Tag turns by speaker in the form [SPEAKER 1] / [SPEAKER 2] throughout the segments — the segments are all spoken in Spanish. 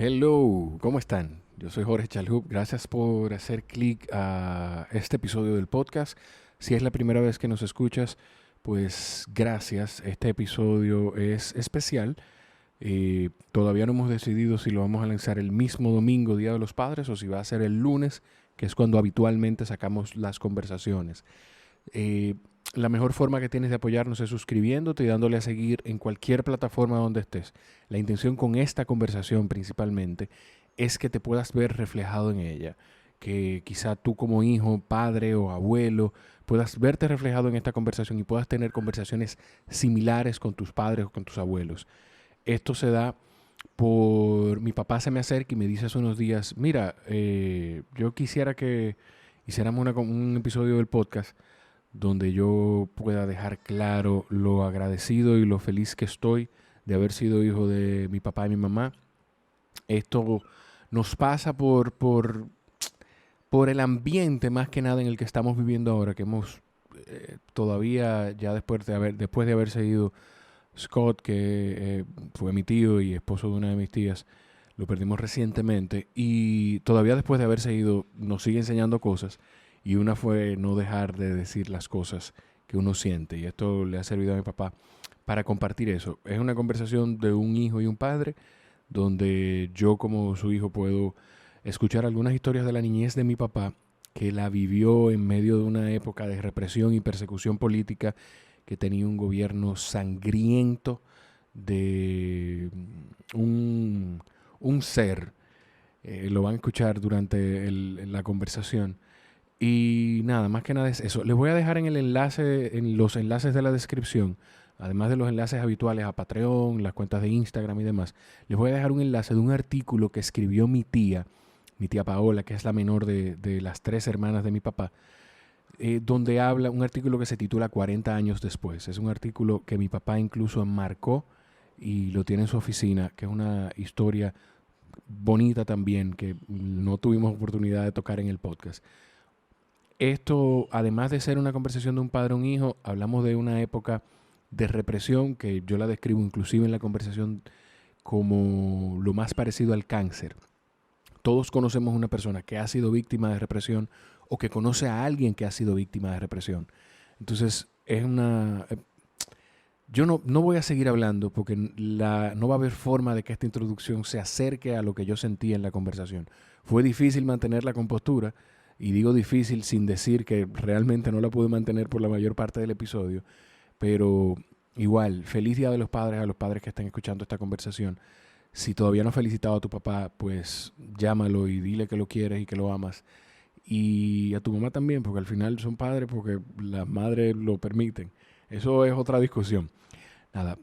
[SPEAKER 1] Hello, ¿cómo están? Yo soy Jorge Chalhub. Gracias por hacer clic a este episodio del podcast. Si es la primera vez que nos escuchas, pues gracias. Este episodio es especial. Todavía no hemos decidido si lo vamos a lanzar el mismo domingo, Día de los Padres, o si va a ser el lunes, que es cuando habitualmente sacamos las conversaciones. Eh, la mejor forma que tienes de apoyarnos es suscribiéndote y dándole a seguir en cualquier plataforma donde estés. La intención con esta conversación principalmente es que te puedas ver reflejado en ella, que quizá tú como hijo, padre o abuelo puedas verte reflejado en esta conversación y puedas tener conversaciones similares con tus padres o con tus abuelos. Esto se da por... Mi papá se me acerca y me dice hace unos días, mira, yo quisiera que hiciéramos un episodio del podcast donde yo pueda dejar claro lo agradecido y lo feliz que estoy de haber sido hijo de mi papá y mi mamá. Esto nos pasa por el ambiente más que nada en el que estamos viviendo ahora, que hemos todavía, ya después de haber seguido Scott, que fue mi tío y esposo de una de mis tías, lo perdimos recientemente, y todavía después de haber seguido nos sigue enseñando cosas, y una fue no dejar de decir las cosas que uno siente, y esto le ha servido a mi papá para compartir eso. Es una conversación de un hijo y un padre, donde yo como su hijo puedo escuchar algunas historias de la niñez de mi papá, que la vivió en medio de una época de represión y persecución política, que tenía un gobierno sangriento de un ser. Lo van a escuchar durante la conversación. Y nada, más que nada es eso. Les voy a dejar en el enlace, en los enlaces de la descripción, además de los enlaces habituales a Patreon, las cuentas de Instagram y demás, les voy a dejar un enlace de un artículo que escribió mi tía Paola, que es la menor de las tres hermanas de mi papá, donde habla un artículo que se titula 40 años después. Es un artículo que mi papá incluso enmarcó y lo tiene en su oficina, que es una historia bonita también, que no tuvimos oportunidad de tocar en el podcast. Esto, además de ser una conversación de un padre a un hijo, hablamos de una época de represión que yo la describo inclusive en la conversación como lo más parecido al cáncer. Todos conocemos una persona que ha sido víctima de represión o que conoce a alguien que ha sido víctima de represión. Entonces, es una... Yo no voy a seguir hablando porque no va a haber forma de que esta introducción se acerque a lo que yo sentía en la conversación. Fue difícil mantener la compostura, y digo difícil sin decir que realmente no la pude mantener por la mayor parte del episodio, pero igual, feliz Día de los Padres a los padres que están escuchando esta conversación. Si todavía no has felicitado a tu papá, pues llámalo y dile que lo quieres y que lo amas. Y a tu mamá también, porque al final son padres porque las madres lo permiten. Eso es otra discusión. Nada,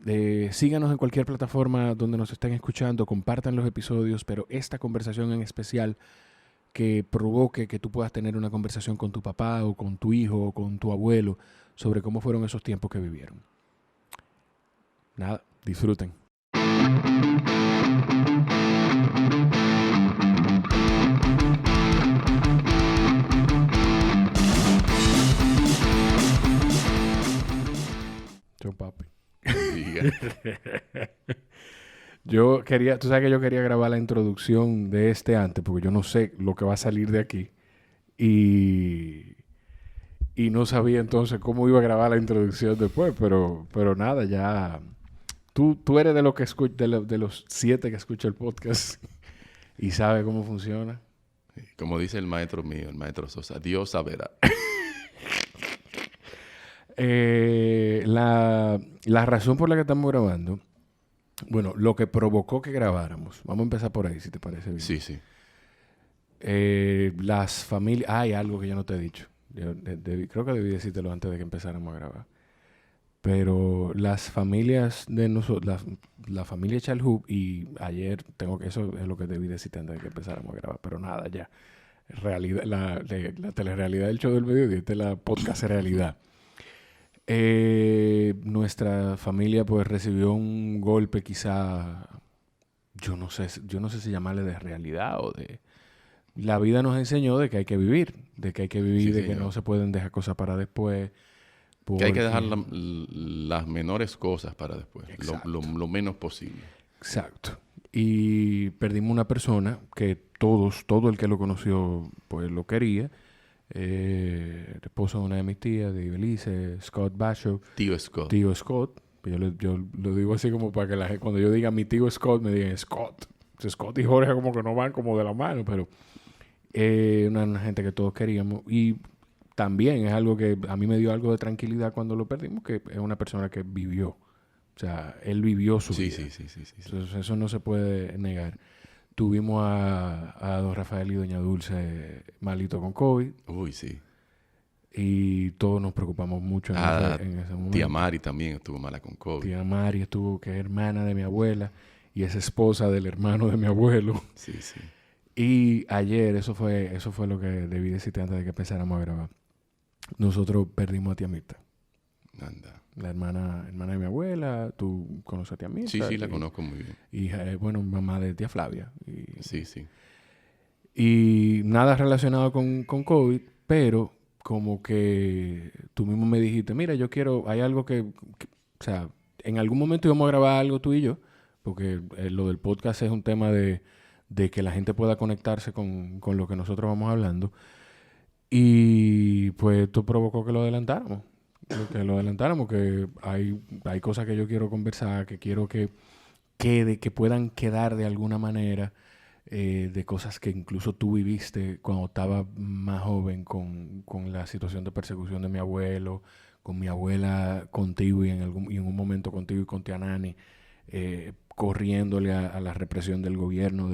[SPEAKER 1] síganos en cualquier plataforma donde nos estén escuchando, compartan los episodios, pero esta conversación en especial que provoque que tú puedas tener una conversación con tu papá o con tu hijo o con tu abuelo sobre cómo fueron esos tiempos que vivieron. Nada, disfruten. Yo, papi. Yo quería, tú sabes que yo quería grabar la introducción de este antes, porque yo no sé lo que va a salir de aquí. Y no sabía entonces cómo iba a grabar la introducción después, pero nada, ya. Tú eres de, lo que de los 7 que escucha el podcast y sabe cómo funciona.
[SPEAKER 2] Como dice el maestro mío, el maestro Sosa, Dios saberá.
[SPEAKER 1] La razón por la que estamos grabando, bueno, lo que provocó que grabáramos, vamos a empezar por ahí, si te parece bien.
[SPEAKER 2] Sí, sí.
[SPEAKER 1] Las familias, hay algo que yo no te he dicho. Creo que debí decírtelo antes de que empezáramos a grabar. Pero las familias de nosotros, la familia Chalhub, y ayer eso es lo que debí decirte antes de que empezáramos a grabar. Pero nada, ya. Realidad, la telerrealidad del show del mediodía, esta es la podcast realidad. Nuestra familia pues recibió un golpe quizá, yo no sé si llamarle de realidad o de... La vida nos enseñó de que hay que vivir, sí, de que no se pueden dejar cosas para después.
[SPEAKER 2] Que hay que dejar las menores cosas para después, lo menos posible.
[SPEAKER 1] Exacto. Y perdimos una persona que todo el que lo conoció, pues lo quería. El esposo de una de mis tías, de Ibelice, Scott Basho.
[SPEAKER 2] Tío Scott.
[SPEAKER 1] Tío Scott. Yo lo digo así como para que la gente, cuando yo diga mi tío Scott, me digan Scott. Scott y Jorge como que no van como de la mano, pero una gente que todos queríamos. Y también es algo que a mí me dio algo de tranquilidad cuando lo perdimos, que es una persona que vivió. O sea, él vivió su vida.
[SPEAKER 2] Sí.
[SPEAKER 1] Entonces, eso no se puede negar. Tuvimos a don Rafael y doña Dulce malito con COVID.
[SPEAKER 2] Uy, sí.
[SPEAKER 1] Y todos nos preocupamos mucho en ese momento.
[SPEAKER 2] Tía Mari también estuvo mala con COVID.
[SPEAKER 1] Tía Mari estuvo, que es hermana de mi abuela y es esposa del hermano de mi abuelo.
[SPEAKER 2] Sí, sí.
[SPEAKER 1] Y ayer, eso fue lo que debí decirte antes de que empezáramos a grabar. Nosotros perdimos a tía Mirta.
[SPEAKER 2] Anda.
[SPEAKER 1] La hermana de mi abuela. Tú conoces a tía Mirta.
[SPEAKER 2] Sí, la conozco muy bien.
[SPEAKER 1] Hija, bueno, mamá de tía Flavia.
[SPEAKER 2] Sí.
[SPEAKER 1] Y nada relacionado con COVID, pero como que tú mismo me dijiste, mira, yo quiero, hay algo o sea, en algún momento íbamos a grabar algo tú y yo, porque lo del podcast es un tema de que la gente pueda conectarse con lo que nosotros vamos hablando. Y pues esto provocó que lo adelantáramos. Que hay cosas que yo quiero conversar, que quiero que puedan quedar de alguna manera, de cosas que incluso tú viviste cuando estaba más joven con la situación de persecución de mi abuelo, con mi abuela contigo y en un momento contigo y con tía Nani, corriéndole a la represión del gobierno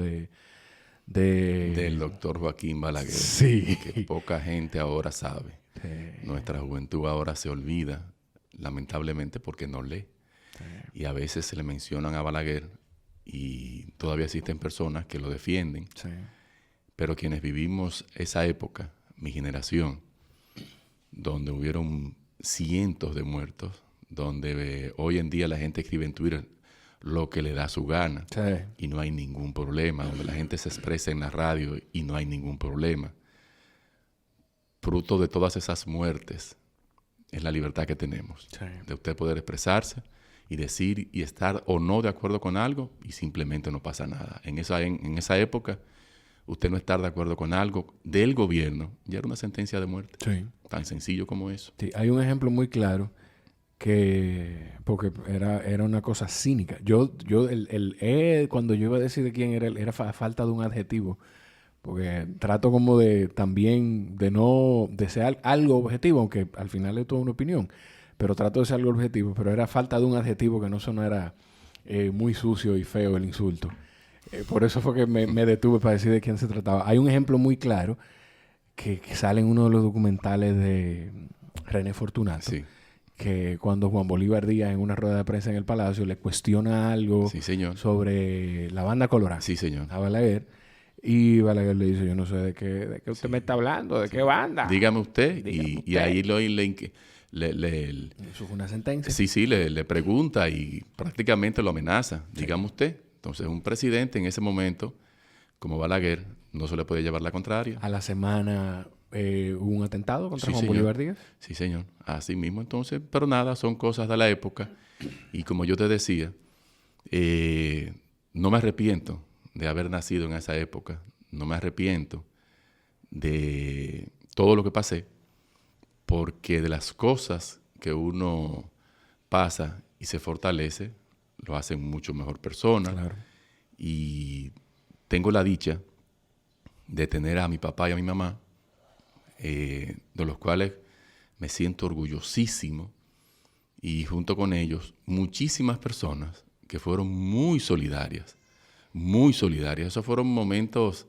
[SPEAKER 2] del doctor Joaquín Balaguer.
[SPEAKER 1] Sí.
[SPEAKER 2] Que poca gente ahora sabe. Sí. Nuestra juventud ahora se olvida, lamentablemente, porque no lee. Sí. Y a veces se le mencionan a Balaguer y todavía existen personas que lo defienden. Sí. Pero quienes vivimos esa época, mi generación, donde hubieron cientos de muertos, donde hoy en día la gente escribe en Twitter lo que le da su gana, sí, y no hay ningún problema, donde la gente se expresa en la radio y no hay ningún problema. Fruto de todas esas muertes es la libertad que tenemos, sí, de usted poder expresarse y decir y estar o no de acuerdo con algo y simplemente no pasa nada. En esa época, usted no estar de acuerdo con algo del gobierno ya era una sentencia de muerte. Sí. Tan sencillo como eso.
[SPEAKER 1] Sí, hay un ejemplo muy claro porque era una cosa cínica. Cuando yo iba a decir de quién era falta de un adjetivo, porque trato como de también de ser algo objetivo, aunque al final es toda una opinión, pero trato de ser algo objetivo, pero era falta de un adjetivo que no sonara muy sucio y feo el insulto. Por eso fue que me detuve para decir de quién se trataba. Hay un ejemplo muy claro que sale en uno de los documentales de René Fortunato. Sí. Que cuando Juan Bolívar Díaz en una rueda de prensa en el Palacio le cuestiona algo, sí, sobre la banda colorada,
[SPEAKER 2] sí, señor,
[SPEAKER 1] a Balaguer, y Balaguer le dice, yo no sé de qué usted me está hablando, de qué banda.
[SPEAKER 2] Dígame usted. Y ahí
[SPEAKER 1] eso fue una sentencia.
[SPEAKER 2] Sí, le pregunta y prácticamente lo amenaza. Sí. Dígame usted. Entonces, un presidente en ese momento, como Balaguer, no se le puede llevar la contraria.
[SPEAKER 1] A la semana hubo un atentado contra Juan Bolívar Díaz.
[SPEAKER 2] Sí, señor. Así mismo, entonces. Pero nada, son cosas de la época. Y como yo te decía, no me arrepiento de haber nacido en esa época. No me arrepiento de todo lo que pasé. Porque de las cosas que uno pasa y se fortalece, lo hacen mucho mejor persona. Claro. Y tengo la dicha de tener a mi papá y a mi mamá, de los cuales me siento orgullosísimo, y junto con ellos muchísimas personas que fueron muy solidarias, muy solidarias. Esos fueron momentos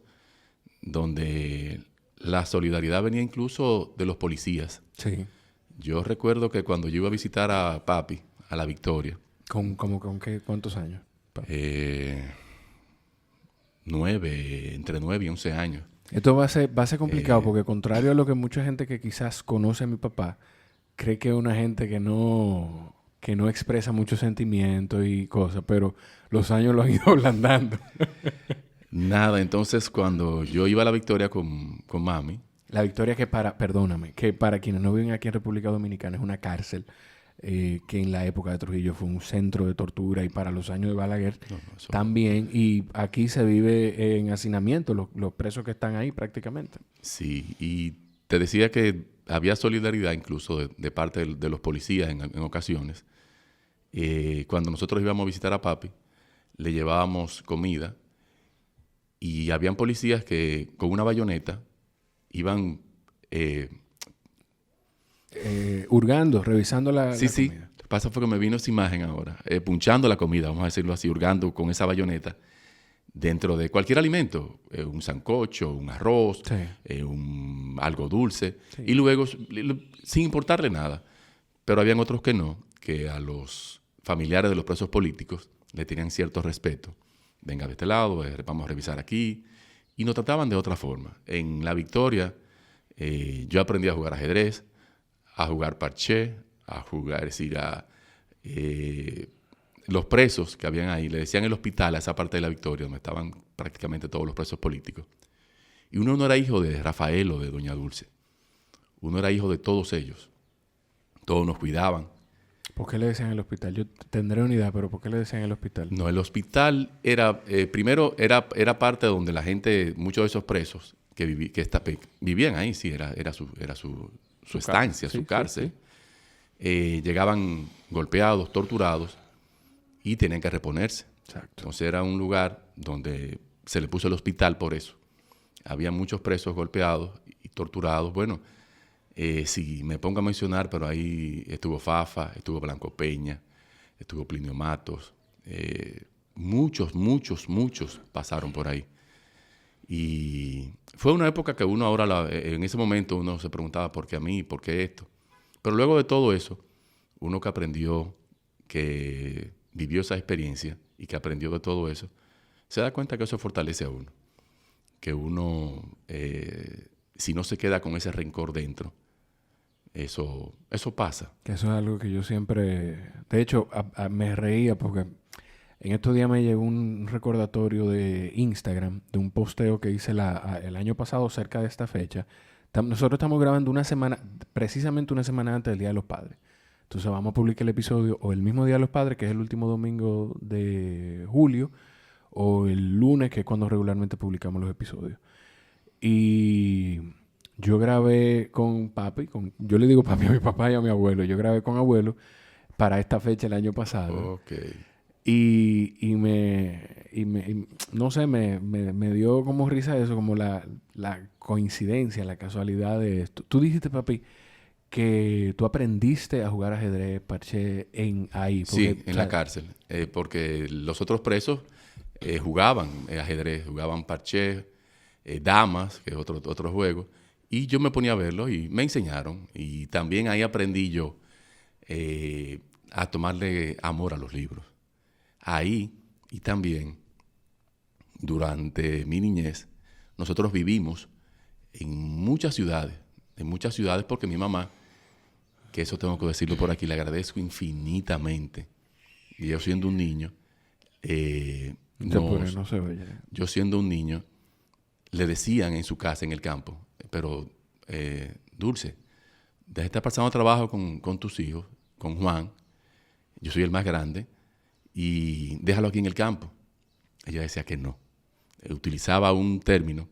[SPEAKER 2] donde la solidaridad venía incluso de los policías. Sí. Yo recuerdo que cuando yo iba a visitar a papi, a La Victoria.
[SPEAKER 1] ¿Con qué? ¿Cuántos años?
[SPEAKER 2] Entre 9 y 11 años.
[SPEAKER 1] Esto va a ser complicado porque contrario a lo que mucha gente que quizás conoce a mi papá, cree que es una gente que no expresa muchos sentimientos y cosas, pero los años lo han ido ablandando.
[SPEAKER 2] Nada, entonces cuando yo iba a La Victoria con mami.
[SPEAKER 1] La Victoria que para quienes no viven aquí en República Dominicana es una cárcel que en la época de Trujillo fue un centro de tortura, y para los años de Balaguer
[SPEAKER 2] Eso.
[SPEAKER 1] también. Y aquí se vive en hacinamiento, los presos que están ahí prácticamente.
[SPEAKER 2] Sí, y te decía que había solidaridad incluso de parte de los policías en ocasiones. Cuando nosotros íbamos a visitar a papi, le llevábamos comida y habían policías que con una bayoneta iban...
[SPEAKER 1] Hurgando, revisando la
[SPEAKER 2] sí,
[SPEAKER 1] comida.
[SPEAKER 2] lo que pasa fue que me vino esa imagen ahora, punchando la comida, vamos a decirlo así, hurgando con esa bayoneta dentro de cualquier alimento, un sancocho, un arroz,
[SPEAKER 1] Sí.
[SPEAKER 2] Algo dulce,
[SPEAKER 1] Sí.
[SPEAKER 2] y luego, sin importarle nada. Pero habían otros que no, que a los familiares de los presos políticos le tenían cierto respeto. Venga de este lado, vamos a revisar aquí. Y nos trataban de otra forma. En La Victoria, yo aprendí a jugar ajedrez, a jugar parché, a jugar, es decir, los presos que habían ahí, le decían el hospital a esa parte de La Victoria, donde estaban prácticamente todos los presos políticos. Y uno no era hijo de Rafael o de Doña Dulce. Uno era hijo de todos ellos. Todos nos cuidaban.
[SPEAKER 1] ¿Por qué le decían el hospital? Yo tendré una idea, pero ¿por qué le decían el hospital?
[SPEAKER 2] No, el hospital era, primero, era parte donde la gente, muchos de esos presos que vivían ahí, sí, era su estancia,
[SPEAKER 1] Sí,
[SPEAKER 2] su cárcel.
[SPEAKER 1] sí.
[SPEAKER 2] Llegaban golpeados, torturados y tenían que reponerse.
[SPEAKER 1] Exacto.
[SPEAKER 2] Entonces era un lugar donde se le puso el hospital por eso. Había muchos presos golpeados y torturados. Bueno, si me pongo a mencionar, pero ahí estuvo Fafa, estuvo Blanco Peña, estuvo Plinio Matos. Muchos pasaron por ahí. Y fue una época que uno ahora, en ese momento, uno se preguntaba ¿por qué a mí? ¿Por qué esto? Pero luego de todo eso, uno que aprendió, que vivió esa experiencia y que aprendió de todo eso, se da cuenta que eso fortalece a uno. Que uno, si no se queda con ese rencor dentro, eso pasa.
[SPEAKER 1] Que eso es algo que yo siempre... De hecho, me reía porque en estos días me llegó un recordatorio de Instagram, de un posteo que hice el año pasado cerca de esta fecha. Nosotros estamos grabando precisamente una semana antes del Día de los Padres. Entonces vamos a publicar el episodio o el mismo Día de los Padres, que es el último domingo de julio, o el lunes, que es cuando regularmente publicamos los episodios. Y yo grabé con papi, yo le digo papi a mi papá y a mi abuelo. Yo grabé con abuelo para esta fecha el año pasado.
[SPEAKER 2] Okay.
[SPEAKER 1] Y no sé, me dio como risa eso, como la coincidencia, la casualidad de esto. Tú dijiste, papi, que tú aprendiste a jugar ajedrez, parché, ahí. Porque,
[SPEAKER 2] sí, en la cárcel. Porque los otros presos jugaban ajedrez, jugaban parché, damas, que es otro juego. Y yo me ponía a verlo y me enseñaron. Y también ahí aprendí yo a tomarle amor a los libros. Ahí y también durante mi niñez nosotros vivimos en muchas ciudades porque mi mamá, que eso tengo que decirlo por aquí, le agradezco infinitamente. Y yo siendo un niño,
[SPEAKER 1] no se oye.
[SPEAKER 2] Yo siendo un niño, le decían en su casa, en el campo, pero Dulce, deja de estar pasando trabajo con tus hijos, con Juan, yo soy el más grande, y déjalo aquí en el campo. Ella decía que no. Utilizaba un término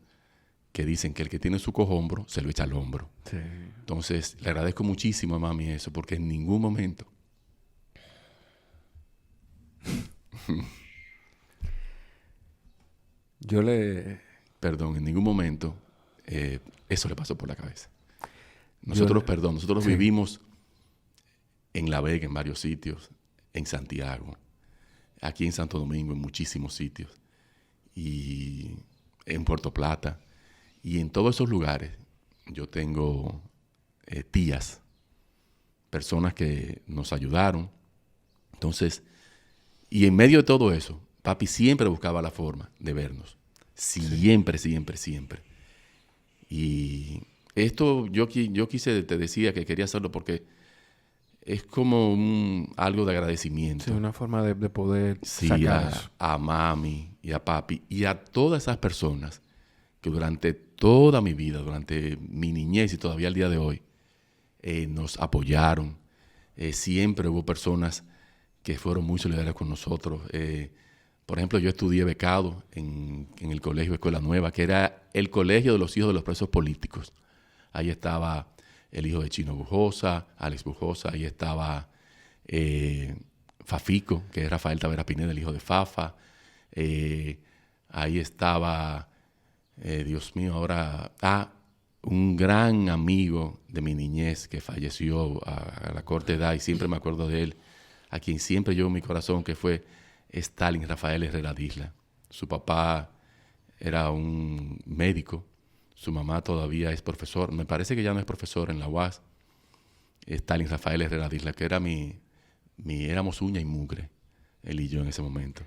[SPEAKER 2] que dicen que el que tiene su cojombro se lo echa al hombro.
[SPEAKER 1] Sí.
[SPEAKER 2] Entonces, le agradezco muchísimo a mami eso, porque en ningún momento... Perdón, en ningún momento eso le pasó por la cabeza. Nosotros
[SPEAKER 1] sí.
[SPEAKER 2] vivimos en La Vega, en varios sitios, en Santiago, aquí en Santo Domingo, en muchísimos sitios, y en Puerto Plata, y en todos esos lugares yo tengo tías, personas que nos ayudaron. Entonces, y en medio de todo eso, papi siempre buscaba la forma de vernos. Siempre. Y esto yo te decía que quería hacerlo porque es como algo de agradecimiento.
[SPEAKER 1] Sí, una forma de poder
[SPEAKER 2] sacar eso. A mami y a papi y a todas esas personas que durante toda mi vida, durante mi niñez y todavía al día de hoy, nos apoyaron, siempre hubo personas que fueron muy solidarias con nosotros. Por ejemplo, yo estudié becado en el colegio Escuela Nueva, que era el colegio de los hijos de los presos políticos. Ahí estaba el hijo de Chino Bujosa, Alex Bujosa, ahí estaba Fafico, que es Rafael Tavera Pineda, el hijo de Fafa. Ahí estaba, Dios mío, ahora, un gran amigo de mi niñez que falleció a la corta edad y siempre me acuerdo de él, a quien siempre llevo en mi corazón, que fue Stalin Rafael Herrera Disla. Su papá era un médico, su mamá todavía es profesor, me parece que ya no es profesor en la UAS. Stalin Rafael Herrera Disla, que era éramos uña y mugre, él y yo en ese momento.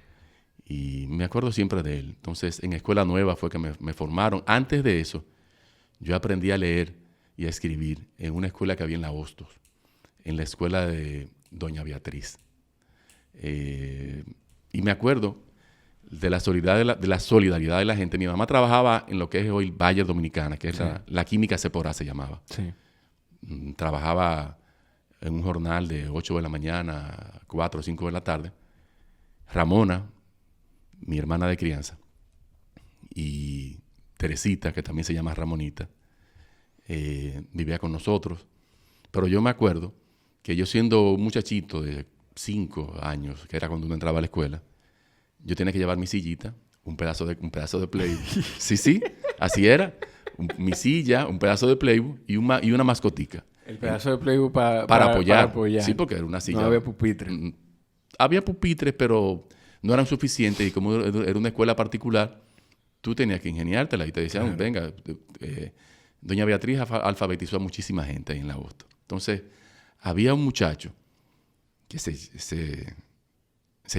[SPEAKER 2] Y me acuerdo siempre de él. Entonces, en Escuela Nueva fue que me formaron. Antes de eso, yo aprendí a leer y a escribir en una escuela que había en La Hostos, en la escuela de Doña Beatriz. Y me acuerdo de la solidaridad de la gente. Mi mamá trabajaba en lo que es hoy Bayer Dominicana, que es la química Sephora se llamaba.
[SPEAKER 1] Sí.
[SPEAKER 2] Trabajaba en un jornal de 8 de la mañana a 4 o 5 de la tarde. Ramona, mi hermana de crianza, y Teresita, que también se llama Ramonita, vivía con nosotros. Pero yo me acuerdo que yo, siendo un muchachito de 5 años, que era cuando uno entraba a la escuela, yo tenía que llevar mi sillita, un pedazo de Playboy. Sí, así era. Mi silla, un pedazo de Playboy y una mascotica.
[SPEAKER 1] El pedazo de Playboy
[SPEAKER 2] para apoyar. Sí, porque era una silla.
[SPEAKER 1] No había pupitre.
[SPEAKER 2] Había pupitres, pero no eran suficientes. Y como era una escuela particular, tú tenías que ingeniártela. Y te decían, venga, Doña Beatriz alfabetizó a muchísima gente ahí en La Hostos. Entonces, había un muchacho que se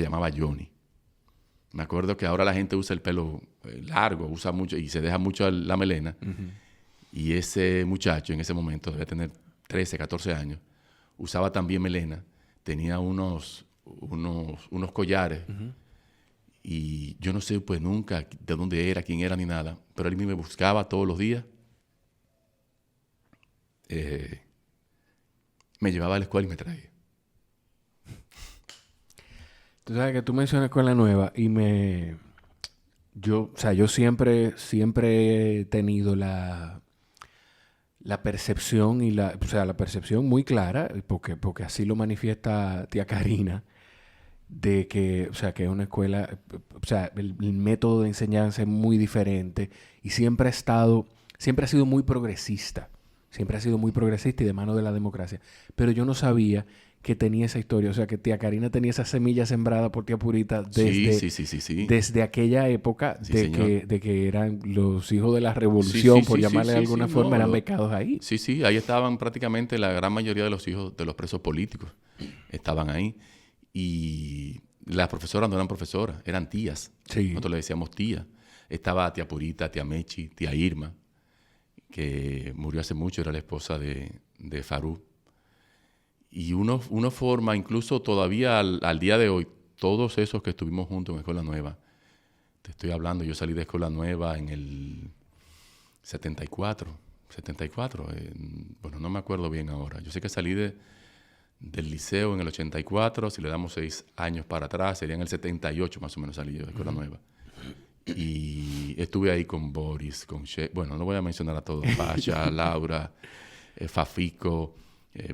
[SPEAKER 2] llamaba Johnny. Me acuerdo que ahora la gente usa el pelo largo, usa mucho y se deja mucho la melena. Uh-huh. Y ese muchacho en ese momento debía tener 13, 14 años. Usaba también melena. Tenía unos collares. Uh-huh. Y yo no sé pues nunca de dónde era, quién era ni nada. Pero él me buscaba todos los días. Me llevaba a la escuela y me traía.
[SPEAKER 1] Tú sabes que tú mencionas Escuela Nueva y yo siempre he tenido la percepción y la percepción muy clara, porque así lo manifiesta tía Karina, de que, que es una escuela, el método de enseñanza es muy diferente y siempre ha sido muy progresista. Siempre ha sido muy progresista y de mano de la democracia. Pero yo no sabía que tenía esa historia. O sea, que tía Karina tenía esa semilla sembrada por tía Purita desde aquella época de que eran los hijos de la revolución, por llamarle de alguna forma, eran becados ahí.
[SPEAKER 2] Sí, ahí estaban prácticamente la gran mayoría de los hijos de los presos políticos. Estaban ahí. Y las profesoras no eran profesoras, eran tías. Sí. Nosotros le decíamos tía. Estaba tía Purita, tía Mechi, tía Irma, que murió hace mucho, era la esposa de Farú. Y uno forma, incluso todavía al día de hoy, todos esos que estuvimos juntos en Escuela Nueva. Te estoy hablando, yo salí de Escuela Nueva en el 74. Bueno, no me acuerdo bien ahora. Yo sé que salí del liceo en el 84, si le damos 6 años para atrás, sería en el 78 más o menos salí yo de Escuela Nueva. Y estuve ahí con Boris, con bueno, no voy a mencionar a todos, Pasha, Laura, Fafico,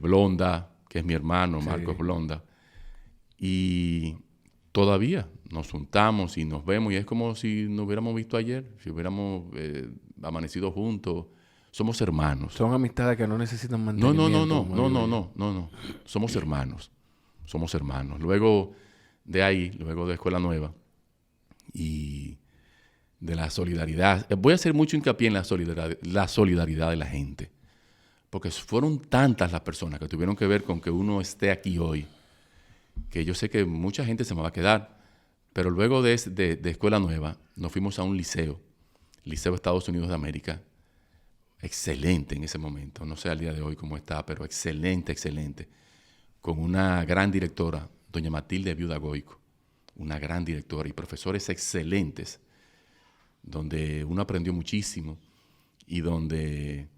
[SPEAKER 2] Blonda, que es mi hermano, Marcos Blonda. Y todavía nos juntamos y nos vemos y es como si nos hubiéramos visto ayer, si hubiéramos amanecido juntos. Somos hermanos.
[SPEAKER 1] Son amistades que no necesitan mantenimiento.
[SPEAKER 2] No. Somos hermanos. Luego de ahí, luego de Escuela Nueva y de la solidaridad. Voy a hacer mucho hincapié en la solidaridad de la gente. Porque fueron tantas las personas que tuvieron que ver con que uno esté aquí hoy, que yo sé que mucha gente se me va a quedar. Pero luego de Escuela Nueva, nos fuimos a un liceo Estados Unidos de América, excelente en ese momento. No sé al día de hoy cómo está, pero excelente, con una gran directora, doña Matilde Viuda Goico, una gran directora y profesores excelentes, donde uno aprendió muchísimo y donde...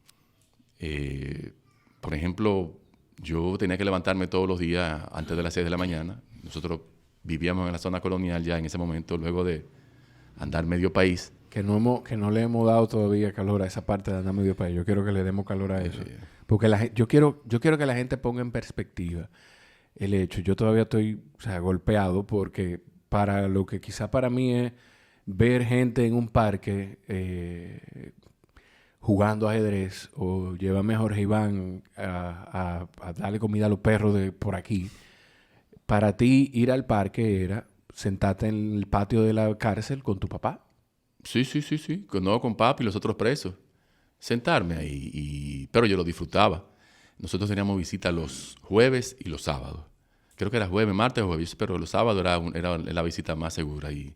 [SPEAKER 2] por ejemplo, yo tenía que levantarme todos los días antes de las 6 de la mañana. Nosotros vivíamos en la zona colonial ya en ese momento, luego de andar medio país.
[SPEAKER 1] Que no le hemos dado todavía calor a esa parte de andar medio país. Yo quiero que le demos calor a eso. Porque yo quiero que la gente ponga en perspectiva el hecho. Yo todavía estoy, o sea, golpeado porque para lo que quizá para mí es ver gente en un parque jugando ajedrez o llévame a Jorge Iván a darle comida a los perros de por aquí. Para ti ir al parque era sentarte en el patio de la cárcel con tu papá.
[SPEAKER 2] Sí. Con papi y los otros presos. Sentarme ahí. Pero yo lo disfrutaba. Nosotros teníamos visita los jueves y los sábados. Creo que era jueves, martes o jueves, pero los sábados era la visita más segura. Y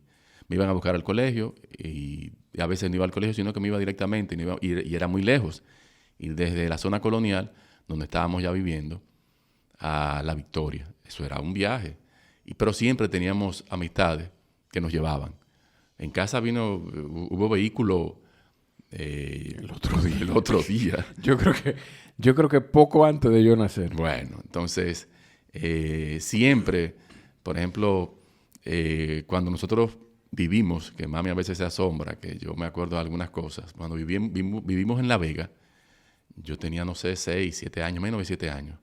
[SPEAKER 2] me iban a buscar al colegio y a veces no iba al colegio, sino que me iba directamente y era muy lejos. Y desde la zona colonial, donde estábamos ya viviendo, a La Victoria. Eso era un viaje. Pero siempre teníamos amistades que nos llevaban. En casa hubo vehículo el otro día.
[SPEAKER 1] Yo creo que poco antes de yo nacer.
[SPEAKER 2] Bueno, entonces, siempre, por ejemplo, cuando nosotros vivimos, que mami a veces se asombra, que yo me acuerdo de algunas cosas, cuando vivimos en La Vega, yo tenía, no sé, 6, 7 años, menos de 7 años.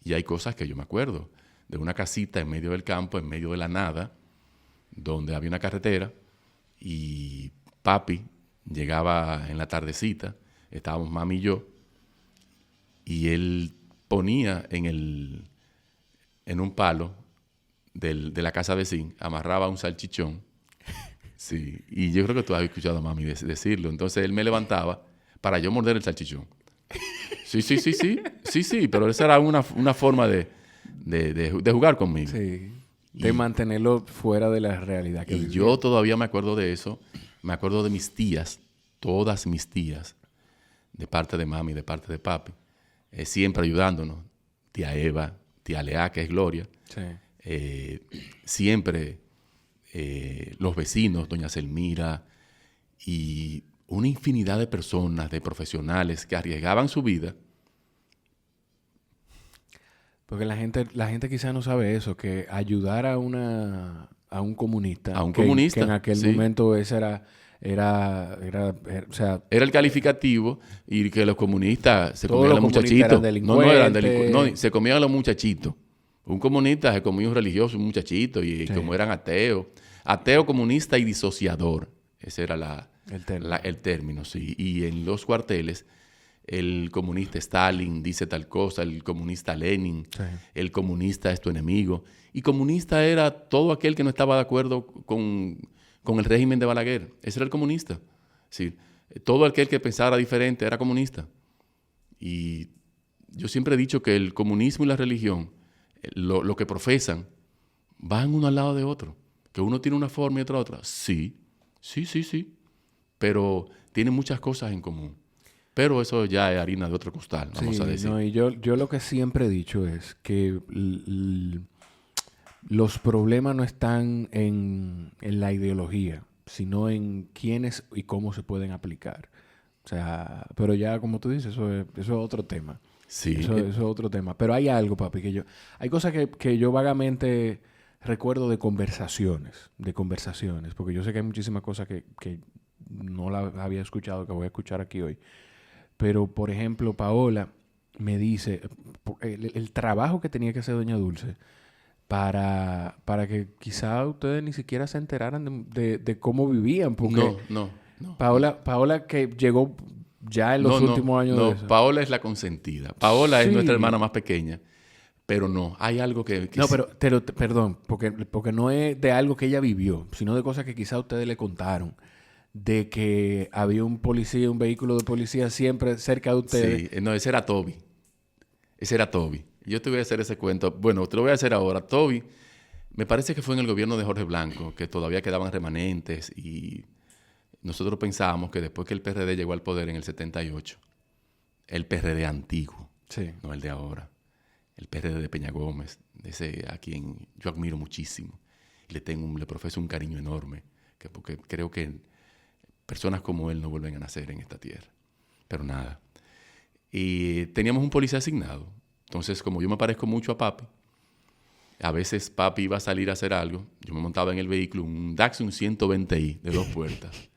[SPEAKER 2] Y hay cosas que yo me acuerdo, de una casita en medio del campo, en medio de la nada, donde había una carretera, y papi llegaba en la tardecita, estábamos mami y yo, y él ponía en un palo de la casa vecina, amarraba un salchichón. Sí, y yo creo que tú has escuchado a mami decirlo. Entonces él me levantaba para yo morder el salchichón. Sí, pero esa era una forma de jugar conmigo.
[SPEAKER 1] Sí, de mantenerlo fuera de la realidad que
[SPEAKER 2] y
[SPEAKER 1] vivía.
[SPEAKER 2] Yo todavía me acuerdo de eso. Me acuerdo de mis tías, todas mis tías, de parte de mami, de parte de papi, siempre ayudándonos. Tía Eva, tía Lea, que es Gloria.
[SPEAKER 1] Sí.
[SPEAKER 2] Siempre los vecinos, doña Selmira, y una infinidad de personas, de profesionales que arriesgaban su vida.
[SPEAKER 1] Porque la gente quizás no sabe eso, que ayudar a un comunista.
[SPEAKER 2] Que
[SPEAKER 1] en aquel momento ese era
[SPEAKER 2] el calificativo, y que los comunistas se comían a los muchachitos.
[SPEAKER 1] Eran delincuentes.
[SPEAKER 2] No eran delincuentes. No, se comían a los muchachitos. Un comunista se comía un religioso, un muchachito, y como eran ateos. Ateo, comunista y disociador. Ese era el término, sí. Y en los cuarteles, el comunista Stalin dice tal cosa, el comunista Lenin, el comunista es tu enemigo. Y comunista era todo aquel que no estaba de acuerdo con el régimen de Balaguer. Ese era el comunista. Sí, todo aquel que pensara diferente era comunista. Y yo siempre he dicho que el comunismo y la religión, lo que profesan, van uno al lado de otro. Que uno tiene una forma y otra. Sí. Pero tienen muchas cosas en común. Pero eso ya es harina de otro costal, vamos a decir.
[SPEAKER 1] No, y yo lo que siempre he dicho es que los problemas no están en la ideología, sino en quiénes y cómo se pueden aplicar. O sea, pero ya como tú dices, eso es otro tema.
[SPEAKER 2] Sí.
[SPEAKER 1] Eso es otro tema. Pero hay algo, papi, hay cosas que yo vagamente recuerdo de conversaciones, porque yo sé que hay muchísimas cosas que no la había escuchado, que voy a escuchar aquí hoy. Pero, por ejemplo, Paola me dice el trabajo que tenía que hacer Doña Dulce para que quizá ustedes ni siquiera se enteraran de cómo vivían. Porque
[SPEAKER 2] No.
[SPEAKER 1] Paola que llegó ya en los últimos años de eso.
[SPEAKER 2] Paola es la consentida. Paola es nuestra hermana más pequeña. Pero no, hay algo que
[SPEAKER 1] no, pero perdón, porque no es de algo que ella vivió, sino de cosas que quizá ustedes le contaron. De que había un vehículo de policía siempre cerca de ustedes.
[SPEAKER 2] Sí, no, ese era Toby. Yo te voy a hacer ese cuento. Bueno, te lo voy a hacer ahora. Toby, me parece que fue en el gobierno de Jorge Blanco, que todavía quedaban remanentes, y nosotros pensábamos que después que el PRD llegó al poder en el 78, el PRD antiguo, no el de ahora, el PRD de Peña Gómez, ese a quien yo admiro muchísimo, y le profeso un cariño enorme, porque creo que personas como él no vuelven a nacer en esta tierra. Pero nada. Y teníamos un policía asignado. Entonces, como yo me parezco mucho a papi, a veces papi iba a salir a hacer algo, yo me montaba en el vehículo, un Datsun 120i de 2 puertas,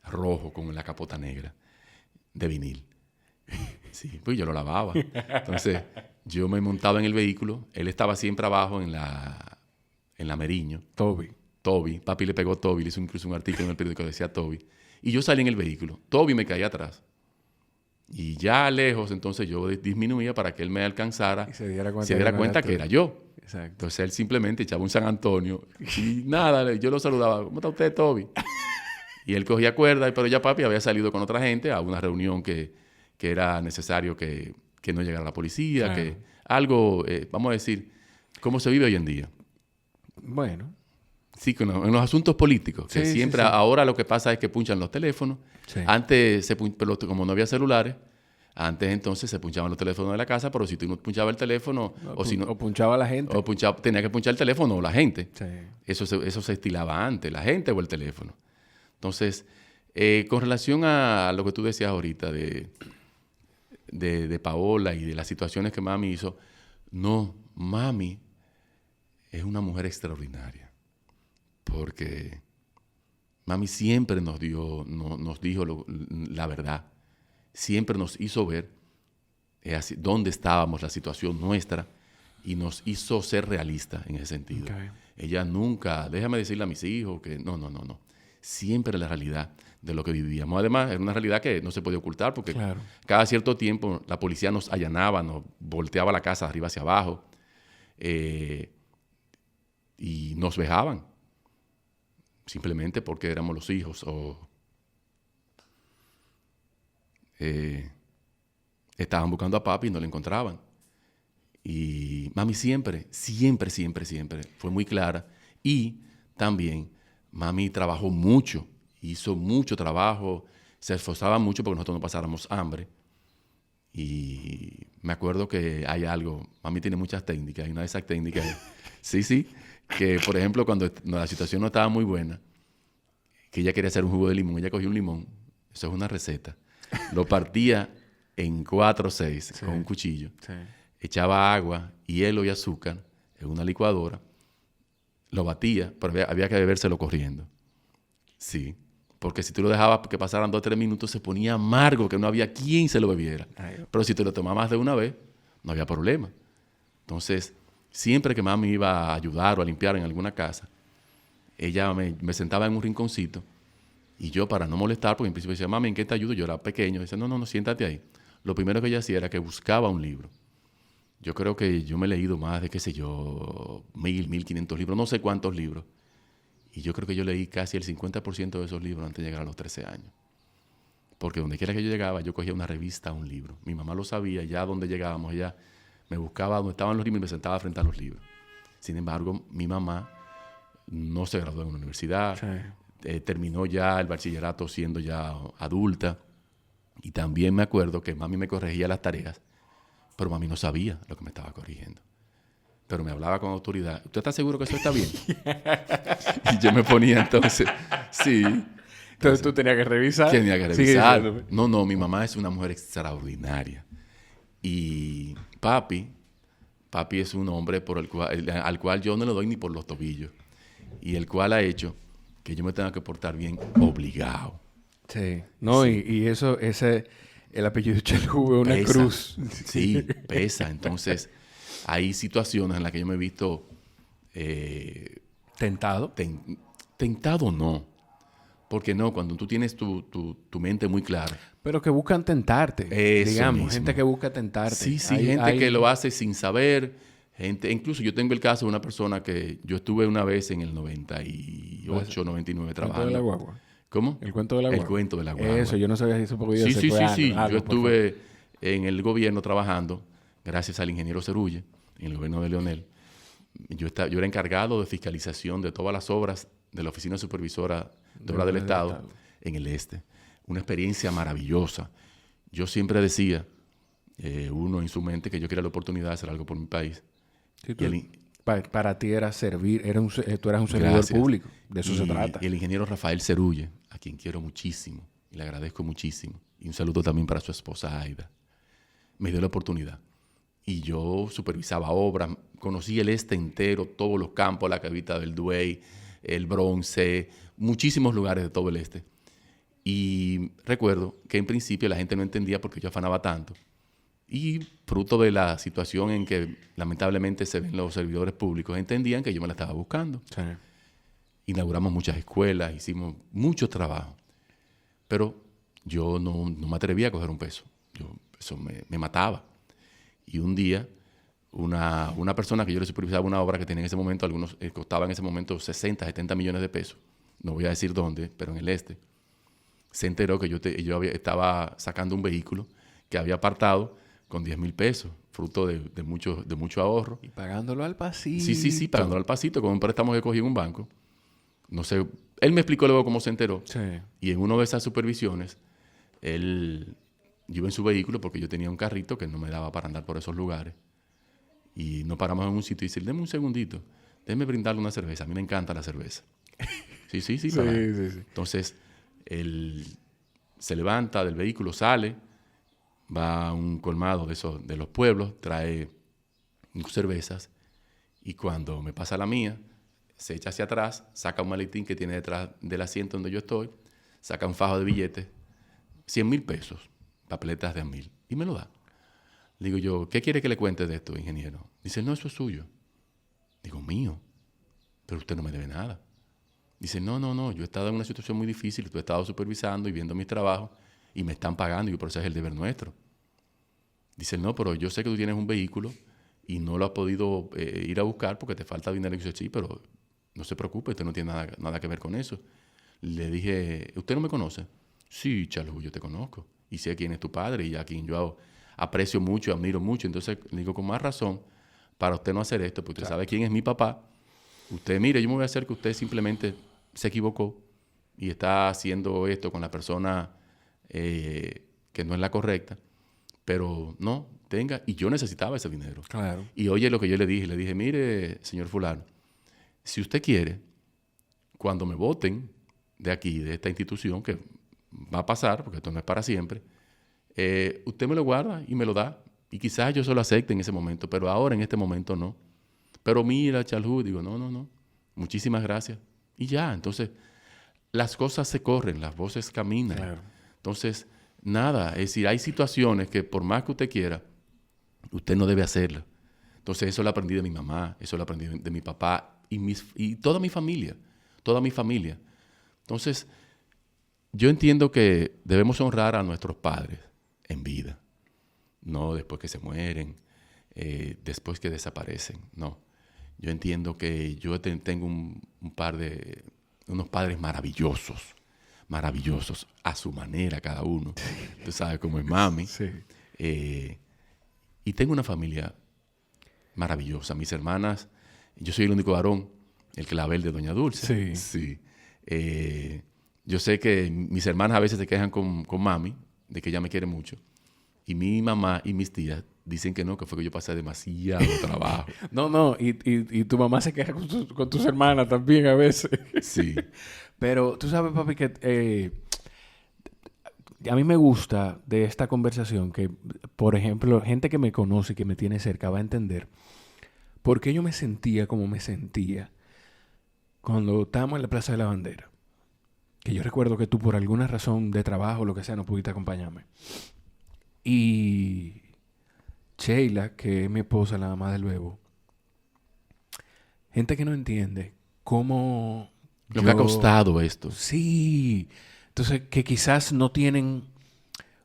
[SPEAKER 2] rojo con la capota negra, de vinil. Sí, pues yo lo lavaba. Entonces, yo me montaba en el vehículo, él estaba siempre abajo en la Meriño. Toby. Papi le pegó Toby, le hizo incluso un artículo en el periódico que decía Toby. Y yo salí en el vehículo. Toby me caía atrás. Y ya lejos, entonces yo disminuía para que él me alcanzara
[SPEAKER 1] y se diera
[SPEAKER 2] cuenta que era yo.
[SPEAKER 1] Exacto.
[SPEAKER 2] Entonces él simplemente echaba un San Antonio y nada, yo lo saludaba. ¿Cómo está usted, Toby? Y él cogía cuerda, pero ya papi había salido con otra gente a una reunión que era necesario que no llegara la policía,
[SPEAKER 1] claro.
[SPEAKER 2] que algo, vamos a decir, cómo se vive hoy en día.
[SPEAKER 1] Bueno.
[SPEAKER 2] Sí, en los asuntos políticos, que siempre ahora lo que pasa es que punchan los teléfonos. Sí. Antes, pero como no había celulares, antes entonces se punchaban los teléfonos de la casa, pero si tú no punchabas el teléfono,
[SPEAKER 1] o punchaba la gente.
[SPEAKER 2] Tenía que punchar el teléfono o la gente.
[SPEAKER 1] Sí.
[SPEAKER 2] Eso se estilaba antes, la gente o el teléfono. Entonces, con relación a lo que tú decías ahorita de Paola y de las situaciones que mami hizo, no, mami es una mujer extraordinaria. Porque mami siempre nos dijo la verdad. Siempre nos hizo ver dónde estábamos, la situación nuestra, y nos hizo ser realistas en ese sentido. Okay. Ella nunca, déjame decirle a mis hijos que no. Siempre la realidad de lo que vivíamos. Además, era una realidad que no se podía ocultar porque cada cierto tiempo la policía nos allanaba, nos volteaba la casa de arriba hacia abajo y nos vejaban. Simplemente porque éramos los hijos o estaban buscando a papi y no lo encontraban. Y mami siempre fue muy clara. Y también mami trabajó mucho, hizo mucho trabajo, se esforzaba mucho porque nosotros no pasáramos hambre. Y me acuerdo que hay algo, mami tiene muchas técnicas, y una de esas técnicas es, que por ejemplo cuando la situación no estaba muy buena, que ella quería hacer un jugo de limón, ella cogía un limón, eso es una receta, lo partía en 4 o 6 con un cuchillo, echaba agua, hielo y azúcar en una licuadora, lo batía, pero había que bebérselo corriendo. Sí, porque si tú lo dejabas que pasaran 2 o 3 minutos se ponía amargo, que no había quien se lo bebiera. Pero si te lo tomabas más de una vez, no había problema. Entonces, siempre que mami iba a ayudar o a limpiar en alguna casa, ella me sentaba en un rinconcito y yo, para no molestar, porque en principio decía, mami, ¿en qué te ayudo? Yo era pequeño. Dice, no, siéntate ahí. Lo primero que ella hacía era que buscaba un libro. Yo creo que yo me he leído más de, 1,500 libros, no sé cuántos libros. Y yo creo que yo leí casi el 50% de esos libros antes de llegar a los 13 años. Porque donde quiera que yo llegaba, yo cogía una revista, un libro. Mi mamá lo sabía, ya donde llegábamos, ella me buscaba donde estaban los libros y me sentaba frente a los libros. Sin embargo, mi mamá no se graduó en una universidad, terminó ya el bachillerato siendo ya adulta. Y también me acuerdo que mami me corregía las tareas, pero mami no sabía lo que me estaba corrigiendo. Pero me hablaba con autoridad. ¿Usted está seguro que eso está bien? Y yo me ponía entonces, sí.
[SPEAKER 1] Entonces tú tenías que revisar.
[SPEAKER 2] Tenía que revisar. No, mi mamá es una mujer extraordinaria. Y papi es un hombre al cual yo no le doy ni por los tobillos. Y el cual ha hecho que yo me tenga que portar bien obligado.
[SPEAKER 1] Sí. No, sí. Y eso, el apellido Cheljuve es una cruz.
[SPEAKER 2] Sí, pesa. Entonces, hay situaciones en las que yo me he visto...
[SPEAKER 1] ¿Tentado?
[SPEAKER 2] Tentado no. Porque no, cuando tú tienes tu mente muy clara.
[SPEAKER 1] Pero que buscan tentarte.
[SPEAKER 2] Eso
[SPEAKER 1] digamos,
[SPEAKER 2] mismo.
[SPEAKER 1] Gente que busca tentarte.
[SPEAKER 2] Sí, gente que lo hace sin saber. Incluso yo tengo el caso de una persona que yo estuve una vez en el 98, 99 trabajando.
[SPEAKER 1] ¿El cuento de la guagua?
[SPEAKER 2] ¿Cómo?
[SPEAKER 1] ¿El cuento de la guagua?
[SPEAKER 2] El cuento de la guagua.
[SPEAKER 1] Eso, yo no sabía si eso porque yo
[SPEAKER 2] Sí. Yo estuve en el gobierno trabajando, gracias al ingeniero Cerulle, en el gobierno de Leonel. Yo era encargado de fiscalización de todas las obras de la Oficina Supervisora de Obras del Estado en el este. Una experiencia maravillosa. Yo siempre decía, uno en su mente, que yo quería la oportunidad de hacer algo por mi país.
[SPEAKER 1] Sí, para ti era servir, tú eras un servidor público, de eso se trata.
[SPEAKER 2] Y el ingeniero Rafael Cerulle, a quien quiero muchísimo y le agradezco muchísimo, y un saludo también para su esposa Aida, me dio la oportunidad. y yo supervisaba obras, conocí el este entero, todos los campos, la Cavita del Duey, el Bronce, muchísimos lugares de todo el este. Y recuerdo que en principio la gente no entendía por qué yo afanaba tanto. Y fruto de la situación en que lamentablemente se ven los servidores públicos, entendían que yo me la estaba buscando.
[SPEAKER 1] Sí.
[SPEAKER 2] Inauguramos muchas escuelas, hicimos mucho trabajo. Pero yo no me atrevía a coger un peso. Eso me mataba. Y un día, una persona que yo le supervisaba una obra que tenía en ese momento, costaba en ese momento 60, 70 millones de pesos, no voy a decir dónde, pero en el este, se enteró que estaba sacando un vehículo que había apartado con 10,000 pesos, fruto de mucho ahorro.
[SPEAKER 1] Y pagándolo al pasito.
[SPEAKER 2] Sí, pagándolo al pasito, con un préstamo que cogí en un banco. No sé, él me explicó luego cómo se enteró.
[SPEAKER 1] Sí.
[SPEAKER 2] Y en una de esas supervisiones, yo iba en su vehículo porque yo tenía un carrito que no me daba para andar por esos lugares. Y nos paramos en un sitio y dice, deme un segundito, déjeme brindarle una cerveza. A mí me encanta la cerveza. Sí.
[SPEAKER 1] Sí.
[SPEAKER 2] Entonces, él se levanta del vehículo, sale, va a un colmado de los pueblos, trae cervezas y cuando me pasa la mía, se echa hacia atrás, saca un maletín que tiene detrás del asiento donde yo estoy, saca un fajo de billetes, 100,000 pesos, papeletas de a 1,000, y me lo da. Le digo yo, ¿qué quiere que le cuente de esto, ingeniero? Dice, no, eso es suyo. Digo, mío, pero usted no me debe nada. Dice, no, yo he estado en una situación muy difícil, tú he estado supervisando y viendo mis trabajos y me están pagando y por eso es el deber nuestro. Dice, no, pero yo sé que tú tienes un vehículo y no lo has podido ir a buscar porque te falta dinero. Y dice, sí, pero no se preocupe, usted no tiene nada que ver con eso. Le dije, ¿usted no me conoce? Sí, Chalú, yo te conozco y sé quién es tu padre y a quien yo aprecio mucho y admiro mucho. Entonces le digo, con más razón, para usted no hacer esto, porque usted sabe quién es mi papá. Usted, mire, yo me voy a hacer que usted simplemente se equivocó y está haciendo esto con la persona que no es la correcta, pero no, tenga, y yo necesitaba ese dinero.
[SPEAKER 1] Claro.
[SPEAKER 2] Y oye lo que yo le dije, mire, señor fulano, si usted quiere, cuando me voten de aquí, de esta institución, que va a pasar, porque esto no es para siempre, usted me lo guarda y me lo da, y quizás yo se lo acepte en ese momento, pero ahora en este momento no. Pero mira, Chalú, digo, no, muchísimas gracias. Y ya, entonces, las cosas se corren, las voces caminan.
[SPEAKER 1] Claro.
[SPEAKER 2] Entonces, nada, es decir, hay situaciones que por más que usted quiera, usted no debe hacerlas. Entonces, eso lo aprendí de mi mamá, eso lo aprendí de mi papá y toda mi familia. Entonces, yo entiendo que debemos honrar a nuestros padres en vida, no después que se mueren, después que desaparecen, no. Yo entiendo que yo tengo unos padres maravillosos, a su manera cada uno. Tú sabes cómo es mami.
[SPEAKER 1] Sí.
[SPEAKER 2] Y tengo una familia maravillosa. Mis hermanas, yo soy el único varón, el clavel de Doña Dulce. Sí. Yo sé que mis hermanas a veces se quejan con mami, de que ella me quiere mucho. Y mi mamá y mis tías dicen que no, que fue que yo pasé demasiado trabajo.
[SPEAKER 1] No, y tu mamá se queja con tus hermanas también a veces.
[SPEAKER 2] Sí.
[SPEAKER 1] Pero tú sabes, papi, que a mí me gusta de esta conversación que, por ejemplo, gente que me conoce y que me tiene cerca va a entender por qué yo me sentía como me sentía cuando estábamos en la Plaza de la Bandera. Que yo recuerdo que tú, por alguna razón de trabajo o lo que sea, no pudiste acompañarme. Y Sheila, que es mi esposa, la mamá del bebo, gente que no entiende cómo
[SPEAKER 2] Lo que ha costado esto.
[SPEAKER 1] Sí. Entonces, que quizás no tienen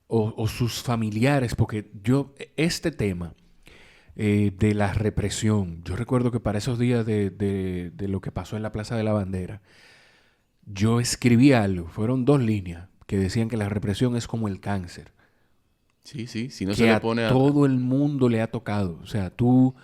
[SPEAKER 1] o sus familiares, porque este tema de la represión, yo recuerdo que para esos días de lo que pasó en la Plaza de la Bandera, yo escribí algo, fueron 2 líneas, que decían que la represión es como el cáncer.
[SPEAKER 2] Sí, si no
[SPEAKER 1] que
[SPEAKER 2] se le
[SPEAKER 1] a
[SPEAKER 2] pone
[SPEAKER 1] todo el mundo le ha tocado. O sea, tú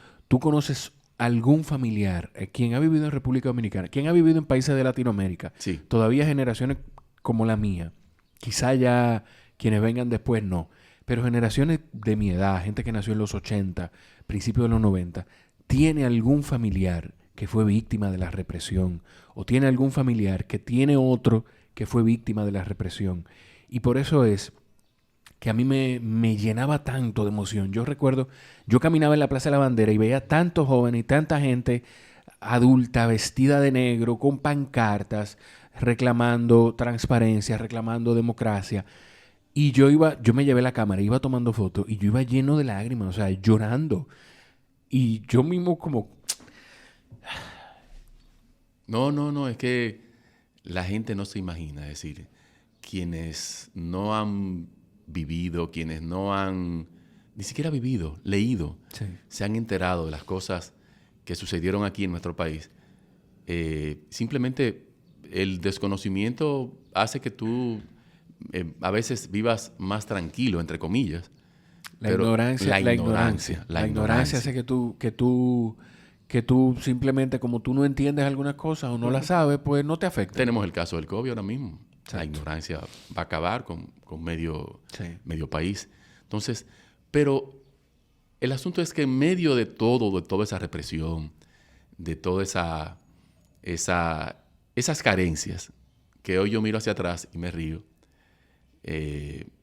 [SPEAKER 1] conoces algún familiar, quien ha vivido en República Dominicana, quien ha vivido en países de Latinoamérica,
[SPEAKER 2] Sí.
[SPEAKER 1] todavía generaciones como la mía, quizá ya quienes vengan después no, pero generaciones de mi edad, gente que nació en los 80, principios de los 90, tiene algún familiar que fue víctima de la represión o tiene algún familiar que tiene otro que fue víctima de la represión. Y por eso es que a mí me llenaba tanto de emoción. Yo recuerdo, yo caminaba en la Plaza de la Bandera y veía tantos jóvenes y tanta gente adulta, vestida de negro, con pancartas, reclamando transparencia, reclamando democracia. Y yo me llevé la cámara, iba tomando fotos y yo iba lleno de lágrimas, o sea, llorando. Y yo mismo como...
[SPEAKER 2] No, es que la gente no se imagina, es decir, quienes no han vivido, quienes no han ni siquiera vivido, leído,
[SPEAKER 1] Sí.
[SPEAKER 2] se han enterado de las cosas que sucedieron aquí en nuestro país. Simplemente el desconocimiento hace que tú a veces vivas más tranquilo, entre comillas.
[SPEAKER 1] La ignorancia hace que tú simplemente, como tú no entiendes algunas cosas o no las sabes, pues no te afecta.
[SPEAKER 2] Tenemos el caso del COVID ahora mismo.
[SPEAKER 1] Exacto.
[SPEAKER 2] La ignorancia va a acabar con medio país. Entonces, pero el asunto es que en medio de toda esa represión, de todas esas carencias, que hoy yo miro hacia atrás y me río,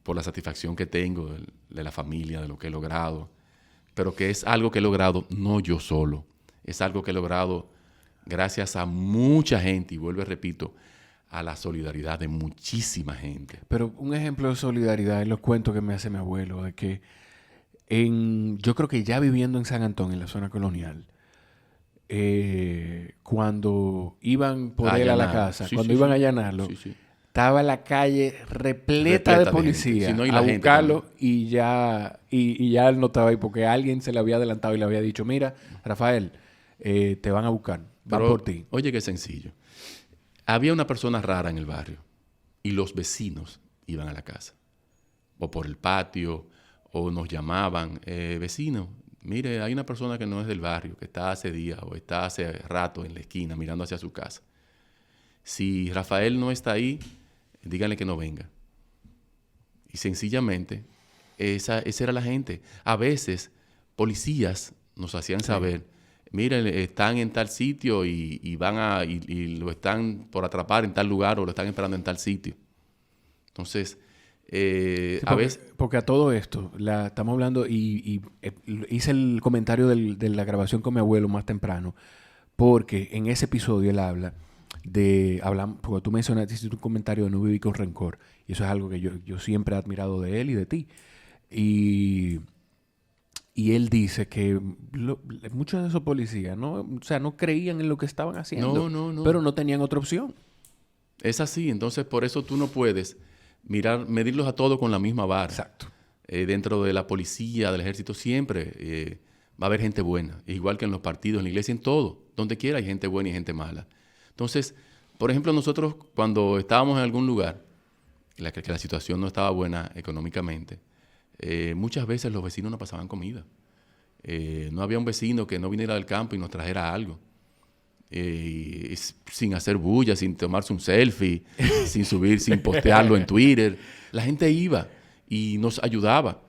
[SPEAKER 2] por la satisfacción que tengo de la familia, de lo que he logrado, pero que es algo que he logrado no yo solo, es algo que he logrado gracias a mucha gente, y vuelvo y repito, a la solidaridad de muchísima gente.
[SPEAKER 1] Pero un ejemplo de solidaridad es los cuentos que me hace mi abuelo, de que yo creo que ya viviendo en San Antonio, en la zona colonial, cuando iban por él a la casa, iban a allanarlo, estaba la calle repleta de policía a buscarlo y ya él no estaba ahí porque alguien se le había adelantado y le había dicho, mira, Rafael, te van a buscar, van por ti.
[SPEAKER 2] Oye, qué sencillo. Había una persona rara en el barrio y los vecinos iban a la casa o por el patio o nos llamaban, vecino, mire, hay una persona que no es del barrio, que está hace días o está hace rato en la esquina mirando hacia su casa. Si Rafael no está ahí, díganle que no venga. Y sencillamente, esa era la gente. A veces, policías nos hacían saber, miren, están en tal sitio y lo están por atrapar en tal lugar o lo están esperando en tal sitio. Entonces, a veces...
[SPEAKER 1] Porque a todo esto, estamos hablando y hice el comentario de la grabación con mi abuelo más temprano, porque en ese episodio él habla porque tú mencionaste, hiciste un comentario de no vivir con rencor, y eso es algo que yo siempre he admirado de él y de ti. Y él dice que muchos de esos policías no creían en lo que estaban haciendo, pero no tenían otra opción.
[SPEAKER 2] Es así, entonces por eso tú no puedes medirlos a todos con la misma vara.
[SPEAKER 1] Exacto.
[SPEAKER 2] Dentro de la policía, del ejército, siempre va a haber gente buena, igual que en los partidos, en la iglesia, en todo. Donde quiera hay gente buena y gente mala. Entonces, por ejemplo, nosotros cuando estábamos en algún lugar, que la situación no estaba buena económicamente, muchas veces los vecinos nos pasaban comida. No había un vecino que no viniera del campo y nos trajera algo. Sin hacer bulla, sin tomarse un selfie, sin postearlo en Twitter. La gente iba y nos ayudaba.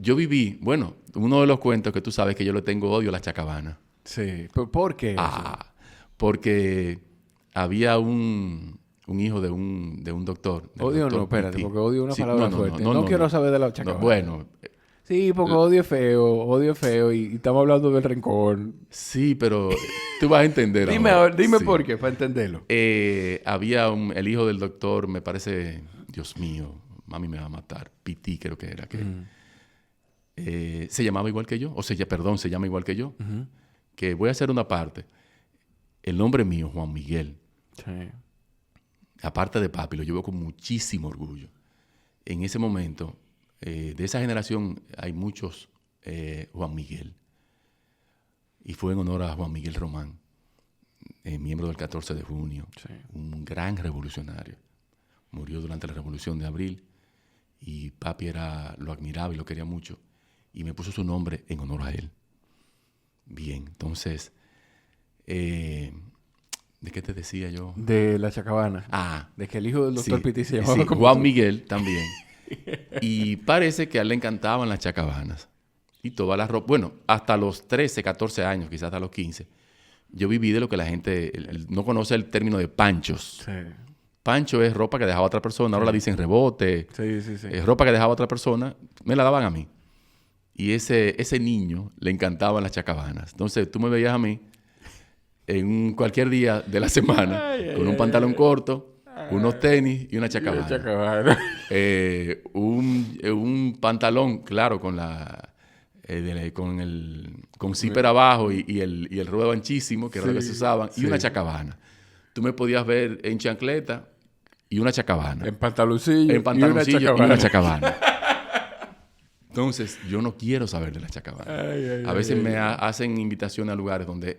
[SPEAKER 2] Yo viví, uno de los cuentos que tú sabes que yo le tengo odio a la chacabana.
[SPEAKER 1] Sí, ¿por qué?
[SPEAKER 2] Porque había un hijo de un doctor.
[SPEAKER 1] Odio
[SPEAKER 2] doctor
[SPEAKER 1] no, espérate,
[SPEAKER 2] Pitti.
[SPEAKER 1] porque odio es una
[SPEAKER 2] Sí,
[SPEAKER 1] palabra fuerte. No quiero saber de la chacabana. Sí, porque odio es feo y estamos hablando del rencor.
[SPEAKER 2] Sí, pero tú vas a entender.
[SPEAKER 1] Dime por qué, para entenderlo.
[SPEAKER 2] Había el hijo del doctor, me parece, Dios mío, mami me va a matar, Pitti creo que era. Se llamaba igual que yo, se llama igual que yo.
[SPEAKER 1] Uh-huh.
[SPEAKER 2] Que voy a hacer una parte. El nombre mío, Juan Miguel.
[SPEAKER 1] Sí.
[SPEAKER 2] Aparte de papi, lo llevo con muchísimo orgullo. En ese momento, de esa generación, hay muchos Juan Miguel. Y fue en honor a Juan Miguel Román, miembro del 14 de junio, un gran revolucionario. Murió durante la Revolución de Abril y papi lo admiraba y lo quería mucho. Y me puso su nombre en honor a él. Bien, entonces... ¿de qué te decía yo?
[SPEAKER 1] De la chacabana. De que el hijo del doctor Pitti se llamaba como
[SPEAKER 2] Juan Miguel también. Y parece que a él le encantaban las chacabanas. Y toda la ropa... Bueno, hasta los 13, 14 años, quizás hasta los 15, yo viví de lo que la gente no conoce el término de panchos.
[SPEAKER 1] Sí.
[SPEAKER 2] Pancho es ropa que dejaba otra persona, ahora la dicen rebote.
[SPEAKER 1] Sí, sí, sí.
[SPEAKER 2] Es ropa que dejaba otra persona, me la daban a mí. Y ese niño le encantaban las chacabanas. Entonces tú me veías a mí en cualquier día de la semana con un pantalón corto, unos tenis y una chacabana. Un pantalón, claro, con con zipper abajo y el ruedo anchísimo, que era lo que se usaban, y una chacabana. Tú me podías ver en chancleta y una chacabana.
[SPEAKER 1] En pantaloncillo,
[SPEAKER 2] y una chacabana. Entonces, yo no quiero saber de la chacabana. A veces me hacen invitaciones a lugares donde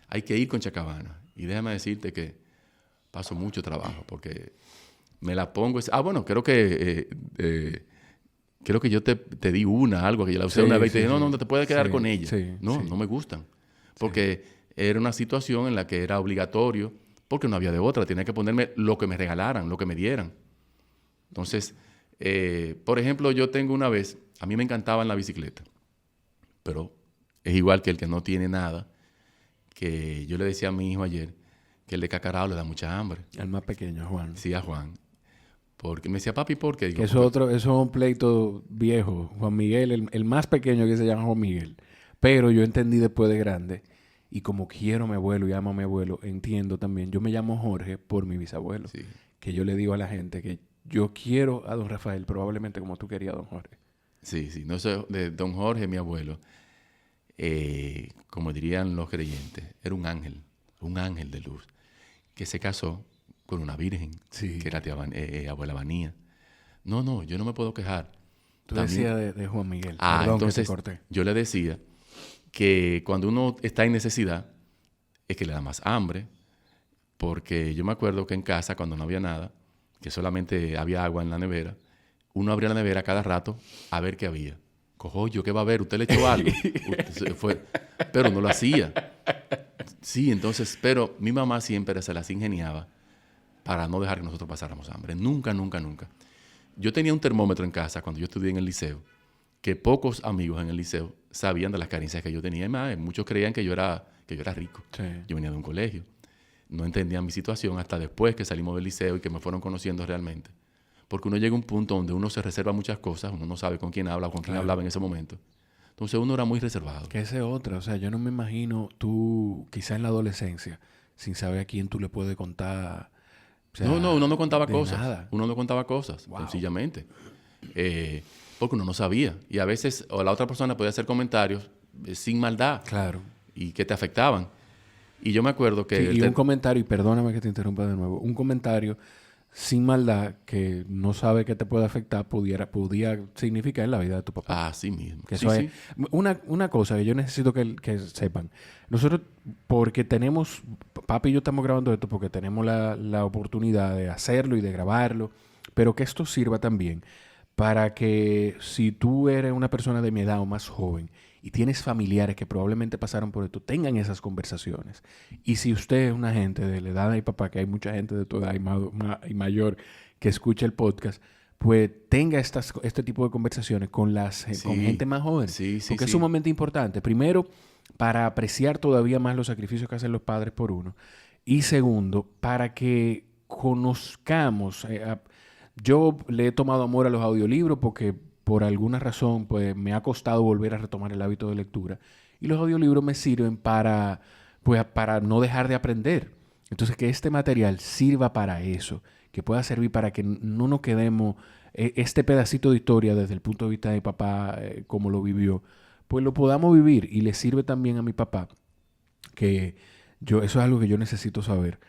[SPEAKER 2] hay que ir con chacabana. Y déjame decirte que paso mucho trabajo porque me la pongo. Bueno, creo que yo te di algo que yo la usé una vez y te dije, no te puedes quedar con ella. No me gustan. Porque era una situación en la que era obligatorio, porque no había de otra. Tenía que ponerme lo que me regalaran, lo que me dieran. Entonces, por ejemplo, yo tengo una vez, a mí me encantaba en la bicicleta, pero es igual que el que no tiene nada, que yo le decía a mi hijo ayer que el de Cacarao le da mucha hambre.
[SPEAKER 1] El más pequeño, Juan.
[SPEAKER 2] Sí, a Juan. Porque me decía, papi, ¿por qué? Digo,
[SPEAKER 1] eso es un pleito viejo. Juan Miguel, el más pequeño que se llama Juan Miguel. Pero yo entendí después de grande, y como quiero a mi abuelo y amo a mi abuelo, entiendo también. Yo me llamo Jorge por mi bisabuelo.
[SPEAKER 2] Sí.
[SPEAKER 1] Que yo le digo a la gente que yo quiero a don Rafael probablemente como tú querías a don Jorge.
[SPEAKER 2] Sí. No sé, de don Jorge, mi abuelo, como dirían los creyentes, era un ángel de luz, que se casó con una virgen, que era abuela Vanía. No, yo no me puedo quejar.
[SPEAKER 1] Tú decías de Juan Miguel.
[SPEAKER 2] Perdón, entonces, que te corté. Yo le decía que cuando uno está en necesidad, es que le da más hambre, porque yo me acuerdo que en casa, cuando no había nada, que solamente había agua en la nevera, uno abría la nevera cada rato a ver qué había. Cojollo, ¿qué va a haber? ¿Usted le echó algo? Pero no lo hacía. Sí, entonces, pero mi mamá siempre se las ingeniaba para no dejar que nosotros pasáramos hambre. Nunca. Yo tenía un termómetro en casa cuando yo estudié en el liceo, que pocos amigos en el liceo sabían de las carencias que yo tenía. Además, muchos creían que yo era rico. Sí. Yo venía de un colegio. No entendían mi situación hasta después que salimos del liceo y que me fueron conociendo realmente. Porque uno llega a un punto donde uno se reserva muchas cosas, uno no sabe con quién habla o con quién hablaba en ese momento. Entonces uno era muy reservado.
[SPEAKER 1] Que esa es otra. O sea, yo no me imagino tú, quizá en la adolescencia, sin saber a quién tú le puedes contar. O sea,
[SPEAKER 2] uno no contaba cosas.
[SPEAKER 1] Nada.
[SPEAKER 2] Uno no contaba cosas, sencillamente. Porque uno no sabía. Y a veces o la otra persona podía hacer comentarios sin maldad.
[SPEAKER 1] Claro.
[SPEAKER 2] Y que te afectaban. Y yo me acuerdo que...
[SPEAKER 1] Sí, y un comentario, y perdóname que te interrumpa de nuevo, un comentario sin maldad que no sabe que te puede afectar podía significar en la vida de tu papá.
[SPEAKER 2] Así mismo.
[SPEAKER 1] Que eso es una cosa que yo necesito que sepan. Nosotros, porque tenemos, papi y yo estamos grabando esto porque tenemos la oportunidad de hacerlo y de grabarlo, pero que esto sirva también para que si tú eres una persona de mi edad o más joven y tienes familiares que probablemente pasaron por esto, tengan esas conversaciones. Y si usted es una gente de la edad de mi papá, que hay mucha gente de tu edad y mayor que escucha el podcast, pues tenga este tipo de conversaciones con gente más joven. Porque es sumamente importante. Primero, para apreciar todavía más los sacrificios que hacen los padres por uno. Y segundo, para que conozcamos. Yo le he tomado amor a los audiolibros porque por alguna razón pues me ha costado volver a retomar el hábito de lectura. Y los audiolibros me sirven para no dejar de aprender. Entonces, que este material sirva para eso, que pueda servir para que no nos quedemos este pedacito de historia desde el punto de vista de mi papá, como lo vivió, pues lo podamos vivir. Y le sirve también a mi papá, que eso es algo que yo necesito saber,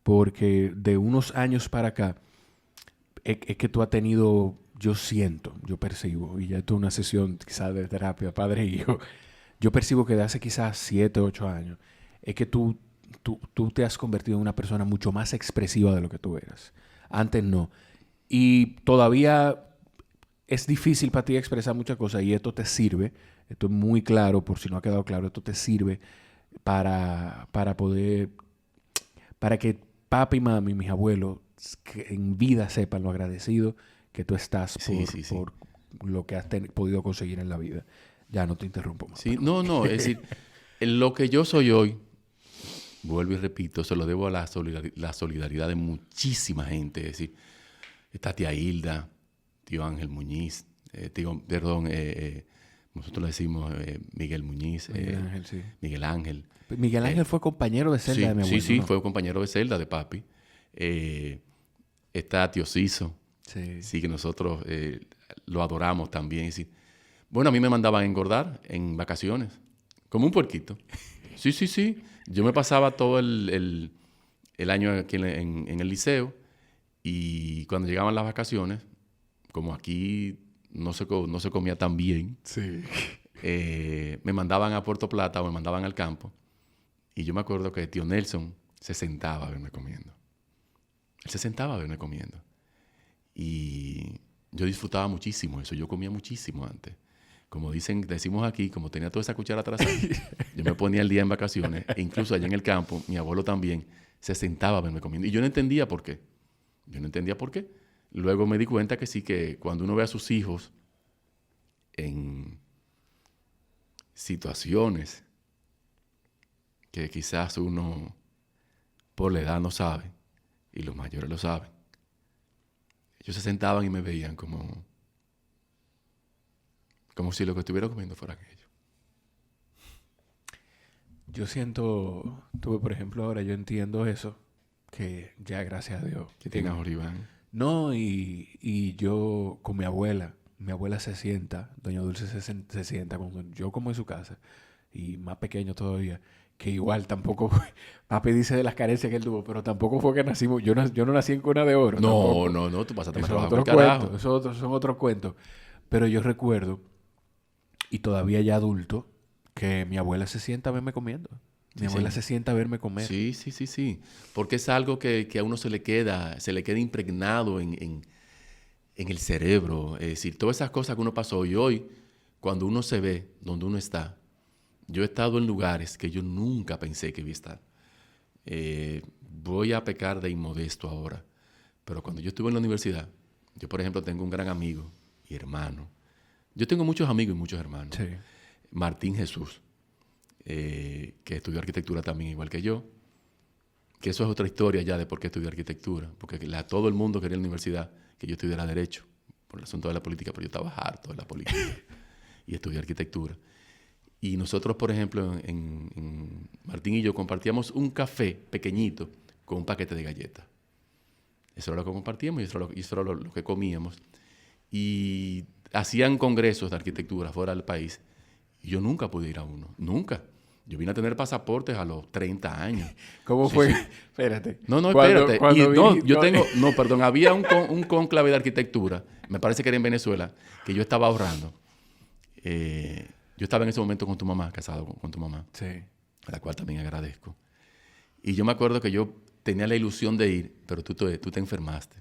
[SPEAKER 1] porque de unos años para acá, es que tú has tenido, yo percibo, y ya esto es una sesión quizás de terapia, padre e hijo, yo percibo que de hace quizás 7, 8 años, es que tú te has convertido en una persona mucho más expresiva de lo que tú eras. Antes no. Y todavía es difícil para ti expresar muchas cosas y esto te sirve, esto es muy claro, por si no ha quedado claro, esto te sirve para que papi y mami, mis abuelos, que en vida sepan lo agradecido que tú estás por lo que has podido conseguir en la vida. Ya no te interrumpo más.
[SPEAKER 2] Sí, no, es decir, lo que yo soy hoy vuelvo y repito, se lo debo a la solidaridad de muchísima gente. Es decir, está tía Hilda, tío Ángel Muñiz, nosotros le decimos Miguel Muñiz,
[SPEAKER 1] Miguel Ángel, sí.
[SPEAKER 2] Miguel Ángel.
[SPEAKER 1] Miguel Ángel fue compañero de celda
[SPEAKER 2] Sí,
[SPEAKER 1] de mi abuelo,
[SPEAKER 2] sí,
[SPEAKER 1] ¿no?
[SPEAKER 2] fue compañero de celda de papi. Está tío Ciso,
[SPEAKER 1] Sí.
[SPEAKER 2] sí, que nosotros lo adoramos también. Sí. Bueno, a mí me mandaban a engordar en vacaciones, como un puerquito. Sí, sí, sí. Yo me pasaba todo el año aquí en el liceo y cuando llegaban las vacaciones, como aquí no se comía tan bien,
[SPEAKER 1] Sí.
[SPEAKER 2] me mandaban a Puerto Plata o me mandaban al campo. Y yo me acuerdo que tío Nelson se sentaba a verme comiendo. Él se sentaba a verme comiendo. Y yo disfrutaba muchísimo eso. Yo comía muchísimo antes. Como decimos aquí, como tenía toda esa cuchara atrás, yo me ponía el día en vacaciones. E incluso allá en el campo, mi abuelo también se sentaba a verme comiendo. Y yo no entendía por qué. Luego me di cuenta que sí, que cuando uno ve a sus hijos en situaciones que quizás uno por la edad no sabe, y los mayores lo saben, ellos se sentaban y me veían como si lo que estuviera comiendo fueran ellos.
[SPEAKER 1] Yo siento, por ejemplo, ahora yo entiendo eso, que ya gracias a Dios.
[SPEAKER 2] Que tengas Joribán.
[SPEAKER 1] No, y yo con mi abuela se sienta, doña Dulce se sienta cuando yo como en su casa, y más pequeño todavía, que igual tampoco, papi dice de las carencias que él tuvo, pero tampoco fue que nacimos, yo no nací en cuna de oro.
[SPEAKER 2] No, tú pasaste más
[SPEAKER 1] Eso es
[SPEAKER 2] trabajo
[SPEAKER 1] otro
[SPEAKER 2] que el carajo.
[SPEAKER 1] cuento, son otros cuentos. Pero yo recuerdo, y todavía ya adulto, que mi abuela se sienta a verme comiendo. Mi abuela se sienta a verme comer.
[SPEAKER 2] Sí. Porque es algo que a uno se le queda impregnado en el cerebro. Es decir, todas esas cosas que uno pasó. Y hoy, cuando uno se ve donde uno está, yo he estado en lugares que yo nunca pensé que iba a estar. Voy a pecar de inmodesto ahora. Pero cuando yo estuve en la universidad, yo, por ejemplo, tengo un gran amigo y hermano. Yo tengo muchos amigos y muchos hermanos.
[SPEAKER 1] Sí.
[SPEAKER 2] Martín Jesús, que estudió arquitectura también igual que yo, que eso es otra historia ya de por qué estudió arquitectura, porque todo el mundo quería en la universidad que yo estudiara Derecho, por el asunto de la política, pero yo estaba harto de la política y estudié arquitectura. Y nosotros, por ejemplo, en Martín y yo compartíamos un café pequeñito con un paquete de galletas. Eso era lo que compartíamos y eso era lo que comíamos. Y hacían congresos de arquitectura fuera del país y yo nunca pude ir a uno, nunca. Yo vine a tener pasaportes a los 30 años.
[SPEAKER 1] ¿Cómo
[SPEAKER 2] Sí,
[SPEAKER 1] fue?
[SPEAKER 2] sí.
[SPEAKER 1] Espérate.
[SPEAKER 2] No, espérate.
[SPEAKER 1] Cuando
[SPEAKER 2] Perdón, había un cónclave de arquitectura, me parece que era en Venezuela, que yo estaba ahorrando. Yo estaba en ese momento con tu mamá, casado con tu mamá,
[SPEAKER 1] Sí.
[SPEAKER 2] a la cual también agradezco. Y yo me acuerdo que yo tenía la ilusión de ir, pero tú te enfermaste.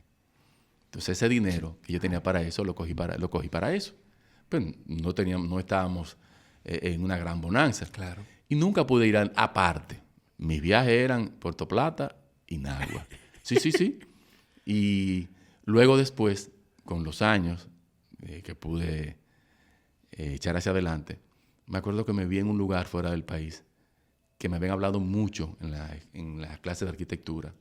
[SPEAKER 2] Entonces ese dinero que yo tenía para eso, lo cogí para eso. Pero no estábamos en una gran bonanza.
[SPEAKER 1] Claro.
[SPEAKER 2] Y nunca pude ir aparte. Mis viajes eran Puerto Plata y Nagua. Sí. Y luego después, con los años que pude echar hacia adelante, me acuerdo que me vi en un lugar fuera del país que me habían hablado mucho en las clases de arquitectura.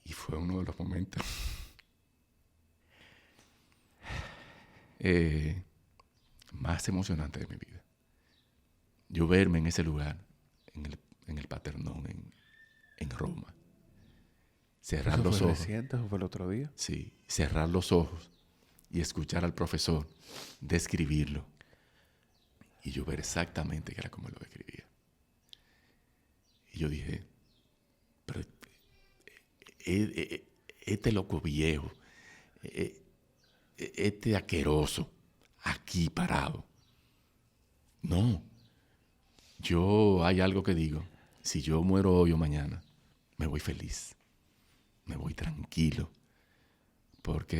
[SPEAKER 2] Y fue uno de los momentos más emocionantes de mi vida. Yo verme en ese lugar, en el Paternón, en Roma. Cerrar los ojos.
[SPEAKER 1] ¿Reciente o fue el otro día?
[SPEAKER 2] Sí, cerrar los ojos y escuchar al profesor describirlo. Y yo ver exactamente qué era como lo describía. Y yo dije, pero este loco viejo, este asqueroso, aquí parado. No. Hay algo que digo, si yo muero hoy o mañana, me voy feliz, me voy tranquilo, porque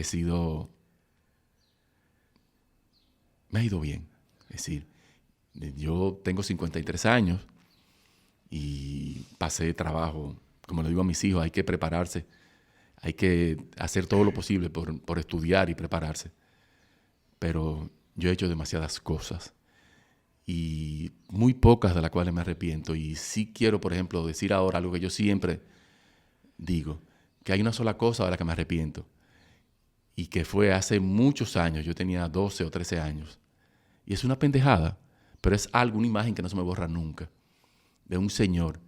[SPEAKER 2] me ha ido bien. Es decir, yo tengo 53 años y pasé trabajo, como le digo a mis hijos, hay que prepararse, hay que hacer todo lo posible por estudiar y prepararse. Pero yo he hecho demasiadas cosas y muy pocas de las cuales me arrepiento. Y sí quiero, por ejemplo, decir ahora algo que yo siempre digo, que hay una sola cosa de la que me arrepiento, y que fue hace muchos años, yo tenía 12 o 13 años, y es una pendejada, pero es algo, una imagen que no se me borra nunca, de un señor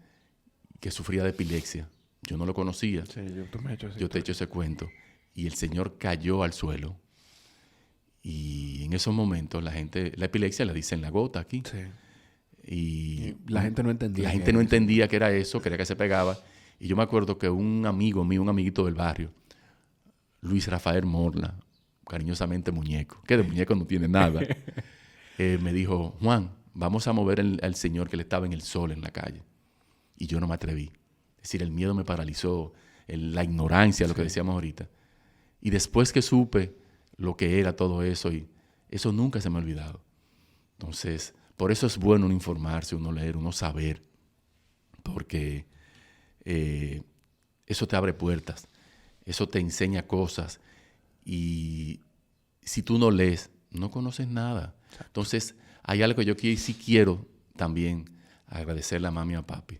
[SPEAKER 2] que sufría de epilepsia. Yo no lo conocía.
[SPEAKER 1] Sí, tú me has hecho esa
[SPEAKER 2] Yo te he
[SPEAKER 1] historia.
[SPEAKER 2] hecho ese cuento. Y el señor cayó al suelo. Y en esos momentos la gente, la epilepsia le dicen la gota aquí.
[SPEAKER 1] Sí.
[SPEAKER 2] Y
[SPEAKER 1] La gente no entendía.
[SPEAKER 2] la
[SPEAKER 1] qué
[SPEAKER 2] gente
[SPEAKER 1] era
[SPEAKER 2] no
[SPEAKER 1] eso.
[SPEAKER 2] entendía que era eso, creía que se pegaba. Y yo me acuerdo que un amigo mío, un amiguito del barrio, Luis Rafael Morla, cariñosamente Muñeco, que de muñeco no tiene nada, me dijo, Juan, vamos a mover al señor que le estaba en el sol en la calle. Y yo no me atreví. Es decir, el miedo me paralizó, la ignorancia, lo que decíamos ahorita. Y después que supe lo que era todo eso, y eso nunca se me ha olvidado. Entonces, por eso es bueno uno informarse, uno leer, uno saber, porque eso te abre puertas, eso te enseña cosas, y si tú no lees, no conoces nada. Entonces, hay algo que yo sí quiero también agradecerle a mami y a papi.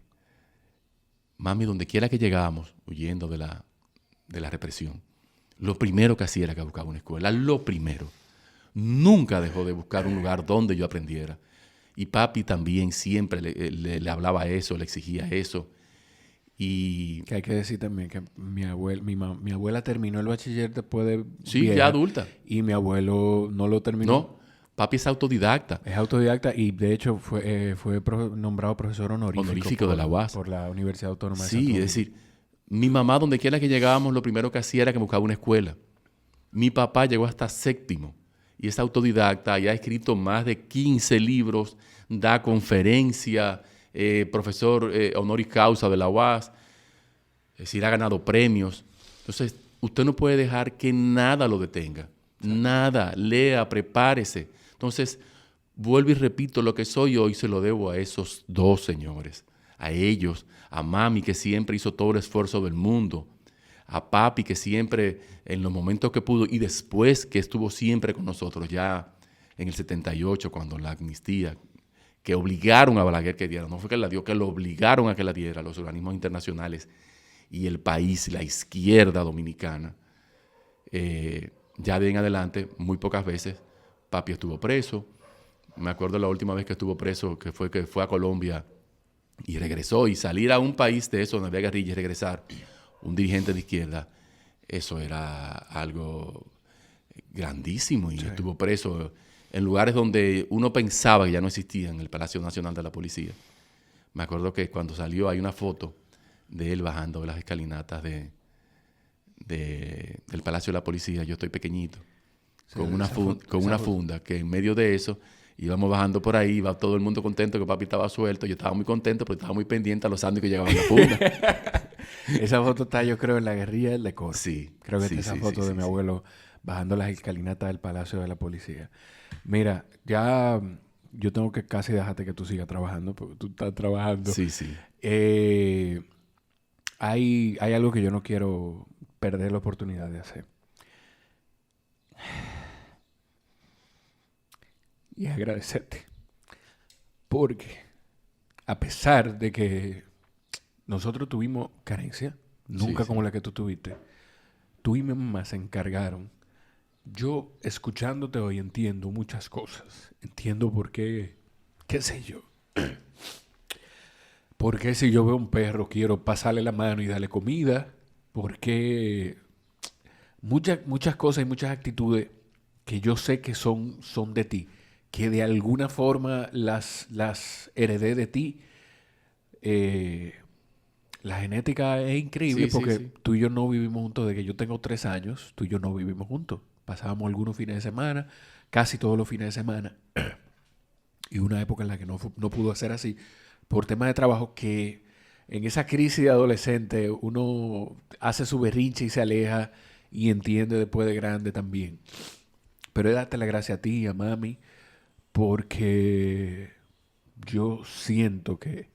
[SPEAKER 2] Mami, donde quiera que llegábamos, huyendo de la represión, lo primero que hacía era que buscaba una escuela, lo primero. Nunca dejó de buscar un lugar donde yo aprendiera. Y papi también siempre le hablaba eso, le exigía eso. Y
[SPEAKER 1] Que hay que decir también que mi abuela terminó el bachiller después de
[SPEAKER 2] sí,
[SPEAKER 1] vieja,
[SPEAKER 2] ya adulta.
[SPEAKER 1] y mi abuelo no lo terminó.
[SPEAKER 2] No, papi es autodidacta.
[SPEAKER 1] Es autodidacta y de hecho fue nombrado profesor honorífico
[SPEAKER 2] De la UAS.
[SPEAKER 1] por la Universidad Autónoma de
[SPEAKER 2] Sí,
[SPEAKER 1] Santo
[SPEAKER 2] es
[SPEAKER 1] Domingo.
[SPEAKER 2] decir, mi mamá, donde quiera que llegábamos, lo primero que hacía era que buscaba una escuela. Mi papá llegó hasta séptimo y es autodidacta y ha escrito más de 15 libros, da conferencia, profesor honoris causa de la UAS, es decir, ha ganado premios. Entonces, usted no puede dejar que nada lo detenga. Nada. Lea, prepárese. Entonces, vuelvo y repito, lo que soy hoy se lo debo a esos dos señores. A ellos, a mami, que siempre hizo todo el esfuerzo del mundo, a papi, que siempre, en los momentos que pudo, y después que estuvo siempre con nosotros, ya en el 78, cuando la amnistía, que obligaron a Balaguer que diera, no fue que la dio, que lo obligaron a que la diera, los organismos internacionales y el país, la izquierda dominicana. Ya de en adelante, muy pocas veces, papi estuvo preso. Me acuerdo la última vez que estuvo preso, que fue a Colombia y regresó. Y salir a un país de eso donde había guerrilla y regresar, un dirigente de izquierda, eso era algo grandísimo. Y
[SPEAKER 1] Sí.
[SPEAKER 2] estuvo preso en lugares donde uno pensaba que ya no existían, en el Palacio Nacional de la Policía. Me acuerdo que cuando salió hay una foto de él bajando de las escalinatas del Palacio de la Policía. Yo estoy pequeñito,
[SPEAKER 1] Sí,
[SPEAKER 2] con una
[SPEAKER 1] esa
[SPEAKER 2] funda, que en medio de eso íbamos bajando por ahí, iba todo el mundo contento que papi estaba suelto. Yo estaba muy contento porque estaba muy pendiente a los sándwiches que llegaban en la funda.
[SPEAKER 1] Esa foto está, yo creo, en la guerrilla del Decor.
[SPEAKER 2] Sí.
[SPEAKER 1] Creo que
[SPEAKER 2] sí,
[SPEAKER 1] está esa
[SPEAKER 2] sí,
[SPEAKER 1] foto
[SPEAKER 2] sí,
[SPEAKER 1] de
[SPEAKER 2] sí,
[SPEAKER 1] mi
[SPEAKER 2] sí.
[SPEAKER 1] abuelo bajando las escalinatas del Palacio de la Policía. Mira, ya yo tengo que casi dejarte que tú sigas trabajando, porque tú estás trabajando.
[SPEAKER 2] Sí, sí.
[SPEAKER 1] Hay algo que yo no quiero perder la oportunidad de hacer. Y es agradecerte. Porque a pesar de que nosotros tuvimos carencia, nunca
[SPEAKER 2] Sí,
[SPEAKER 1] como
[SPEAKER 2] sí.
[SPEAKER 1] la que tú tuviste, tú y mi mamá se encargaron. Yo, escuchándote hoy, entiendo muchas cosas. Entiendo por qué, qué sé yo. ¿Por qué si yo veo un perro quiero pasarle la mano y darle comida? ¿Por qué muchas cosas y muchas actitudes que yo sé que son de ti, que de alguna forma las heredé de ti? La genética es increíble
[SPEAKER 2] Sí, sí,
[SPEAKER 1] porque
[SPEAKER 2] sí.
[SPEAKER 1] tú y yo no vivimos juntos. Desde que yo tengo 3 años, tú y yo no vivimos juntos. Pasábamos algunos fines de semana, casi todos los fines de semana. Y una época en la que no pudo ser así por temas de trabajo, que en esa crisis de adolescente uno hace su berrinche y se aleja y entiende después de grande también. Pero es darte la gracia a ti y a mami, porque yo siento que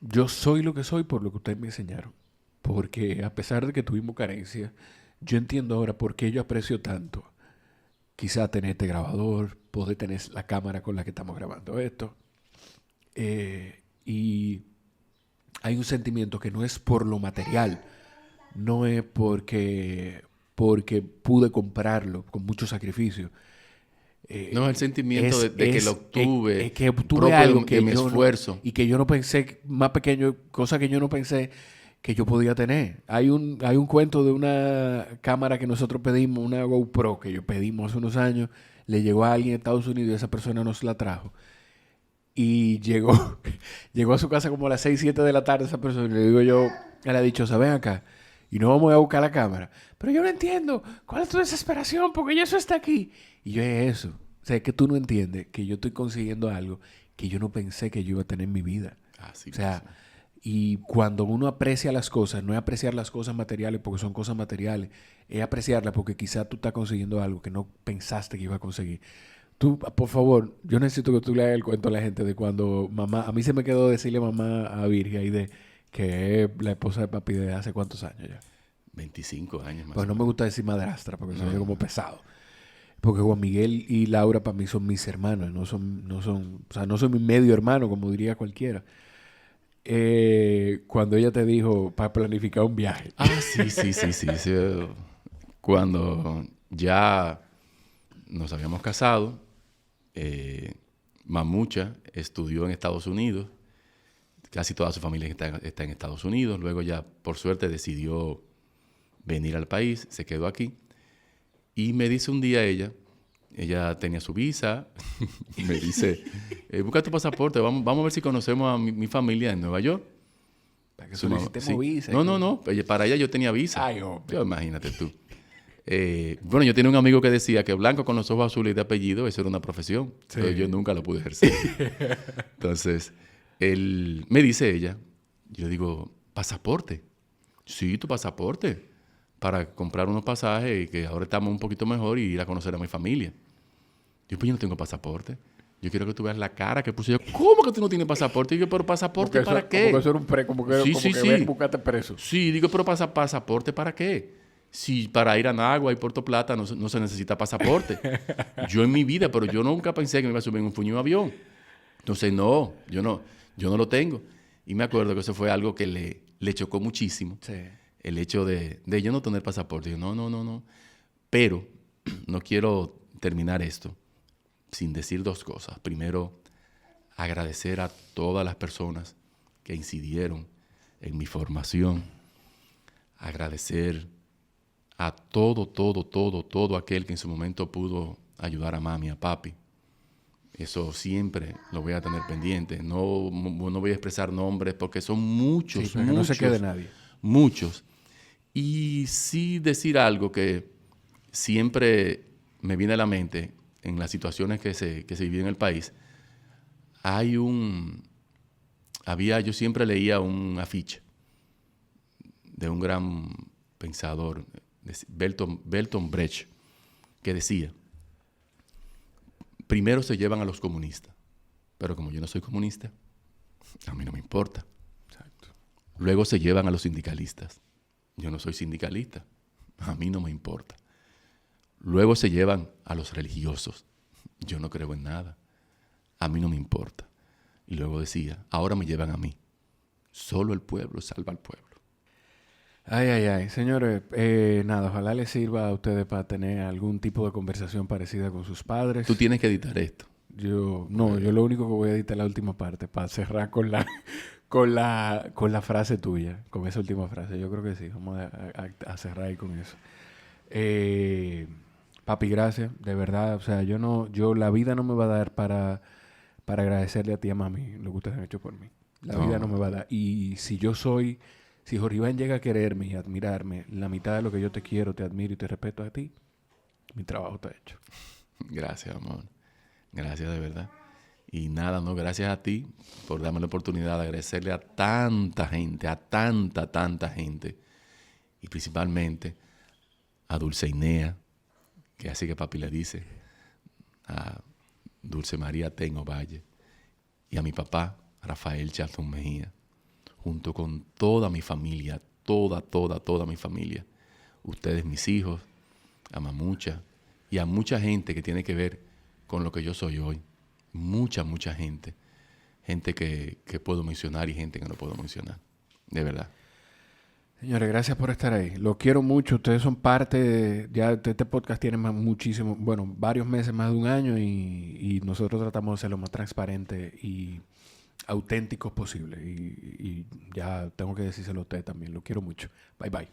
[SPEAKER 1] yo soy lo que soy por lo que ustedes me enseñaron. Porque a pesar de que tuvimos carencia, yo entiendo ahora por qué yo aprecio tanto quizá tener este grabador, poder tener la cámara con la que estamos grabando esto. Y hay un sentimiento que no es por lo material, no es porque pude comprarlo con mucho sacrificio.
[SPEAKER 2] No, el sentimiento de que lo obtuve,
[SPEAKER 1] que obtuve
[SPEAKER 2] propio
[SPEAKER 1] algo
[SPEAKER 2] de mi esfuerzo.
[SPEAKER 1] y que yo no pensé, más pequeño, cosa que yo no pensé que yo podía tener. Hay un cuento de una cámara que nosotros pedimos, una GoPro que yo pedimos hace unos años, le llegó a alguien en Estados Unidos y esa persona nos la trajo. Y llegó, llegó a su casa como a las 6, 7 de la tarde esa persona. Y le digo yo a la dichosa, ven acá. Y no vamos a buscar la cámara. Pero yo no entiendo. ¿Cuál es tu desesperación? Porque ya eso está aquí. Y yo es eso. O sea, es que tú no entiendes que yo estoy consiguiendo algo que yo no pensé que yo iba a tener en mi vida.
[SPEAKER 2] Así
[SPEAKER 1] O sea,
[SPEAKER 2] mismo.
[SPEAKER 1] y cuando uno aprecia las cosas, no es apreciar las cosas materiales porque son cosas materiales. Es apreciarlas porque quizás tú estás consiguiendo algo que no pensaste que iba a conseguir. Tú, por favor, yo necesito que tú le hagas el cuento a la gente de cuando mamá, a mí se me quedó decirle mamá a Virgia ahí de que es la esposa de papi de hace cuántos años ya.
[SPEAKER 2] 25 años más
[SPEAKER 1] Pues
[SPEAKER 2] o
[SPEAKER 1] no me
[SPEAKER 2] menos.
[SPEAKER 1] gusta decir madrastra porque se
[SPEAKER 2] No,
[SPEAKER 1] oye como
[SPEAKER 2] no.
[SPEAKER 1] pesado. Porque Juan Miguel y Laura para mí son mis hermanos, o sea, no son mi medio hermano, como diría cualquiera. Cuando ella te dijo para planificar un viaje.
[SPEAKER 2] Ah, sí, sí, sí, sí, sí. Cuando ya nos habíamos casado, Mamucha estudió en Estados Unidos. Casi toda su familia está en Estados Unidos. Luego ya, por suerte, decidió venir al país. Se quedó aquí. Y me dice un día ella tenía su visa, y me dice, busca tu pasaporte, vamos a ver si conocemos a mi familia en Nueva York.
[SPEAKER 1] Para que
[SPEAKER 2] Su mamá,
[SPEAKER 1] solicitemos
[SPEAKER 2] sí.
[SPEAKER 1] visa.
[SPEAKER 2] No, para ella yo tenía visa.
[SPEAKER 1] Ay, hombre.
[SPEAKER 2] Yo, imagínate tú. Bueno, yo tenía un amigo que decía que blanco con los ojos azules de apellido, eso era una profesión.
[SPEAKER 1] Sí.
[SPEAKER 2] Pero yo nunca lo pude ejercer. Entonces, me dice ella, yo digo, ¿pasaporte? Sí, tu pasaporte. Para comprar unos pasajes y que ahora estamos un poquito mejor y ir a conocer a mi familia. Yo, pues yo no tengo pasaporte. Yo quiero que tú veas la cara que puse yo. ¿Cómo que tú no tienes pasaporte? Y yo, ¿pero pasaporte
[SPEAKER 1] Como que
[SPEAKER 2] para
[SPEAKER 1] eso,
[SPEAKER 2] qué?
[SPEAKER 1] como que eso era un pre, como que,
[SPEAKER 2] Sí,
[SPEAKER 1] como
[SPEAKER 2] sí,
[SPEAKER 1] que
[SPEAKER 2] sí.
[SPEAKER 1] ven, búscate preso.
[SPEAKER 2] Sí, digo, pero pasaporte para qué? Si para ir a Nagua y Puerto Plata no se necesita pasaporte. Yo en mi vida, pero yo nunca pensé que me iba a subir en un puño de avión. Entonces, no, yo no lo tengo. Y me acuerdo que eso fue algo que le chocó muchísimo.
[SPEAKER 1] Sí.
[SPEAKER 2] El hecho de yo no tener pasaporte. Yo, no. Pero no quiero terminar esto sin decir dos cosas. Primero, agradecer a todas las personas que incidieron en mi formación. Agradecer a todo aquel que en su momento pudo ayudar a mami, a papi. Eso siempre lo voy a tener pendiente. No voy a expresar nombres porque son muchos,
[SPEAKER 1] Sí, para que no se quede nadie.
[SPEAKER 2] muchos. Y sí decir algo que siempre me viene a la mente en las situaciones que se vivían en el país. Yo siempre leía un afiche de un gran pensador, Bertolt Brecht, que decía, primero se llevan a los comunistas, pero como yo no soy comunista, a mí no me importa.
[SPEAKER 1] Exacto.
[SPEAKER 2] Luego se llevan a los sindicalistas. Yo no soy sindicalista, a mí no me importa. Luego se llevan a los religiosos. Yo no creo en nada, a mí no me importa. Y luego decía, ahora me llevan a mí. Solo el pueblo salva al pueblo.
[SPEAKER 1] Ay. Señores, nada, ojalá les sirva a ustedes para tener algún tipo de conversación parecida con sus padres.
[SPEAKER 2] Tú tienes que editar esto.
[SPEAKER 1] Yo lo único que voy a editar es la última parte para cerrar con la frase tuya, con esa última frase. Yo creo que sí, vamos a cerrar ahí con eso. Papi, gracias, de verdad. O sea, la vida no me va a dar para agradecerle a ti y a mami lo que ustedes han hecho por mí. La vida no me va a dar. Y si Joribán llega a quererme y a admirarme, la mitad de lo que yo te quiero, te admiro y te respeto a ti, mi trabajo está hecho.
[SPEAKER 2] Gracias, amor. Gracias de verdad. Y nada, no, gracias a ti por darme la oportunidad de agradecerle a tanta gente, a tanta gente. Y principalmente a Dulce Inea, que así que papi le dice, a Dulce María Tengo Valle, y a mi papá, Rafael Charlton Mejía, junto con toda mi familia, toda mi familia. Ustedes, mis hijos, a Mamucha y a mucha gente que tiene que ver con lo que yo soy hoy. Mucha gente. Gente que puedo mencionar y gente que no puedo mencionar. De verdad.
[SPEAKER 1] Señores, gracias por estar ahí. Lo quiero mucho. Ustedes son parte ya de este podcast tiene muchísimo, bueno, varios meses, más de un año y nosotros tratamos de ser lo más transparente y auténticos posible. Y ya tengo que decírselo a ustedes también. Lo quiero mucho. Bye, bye.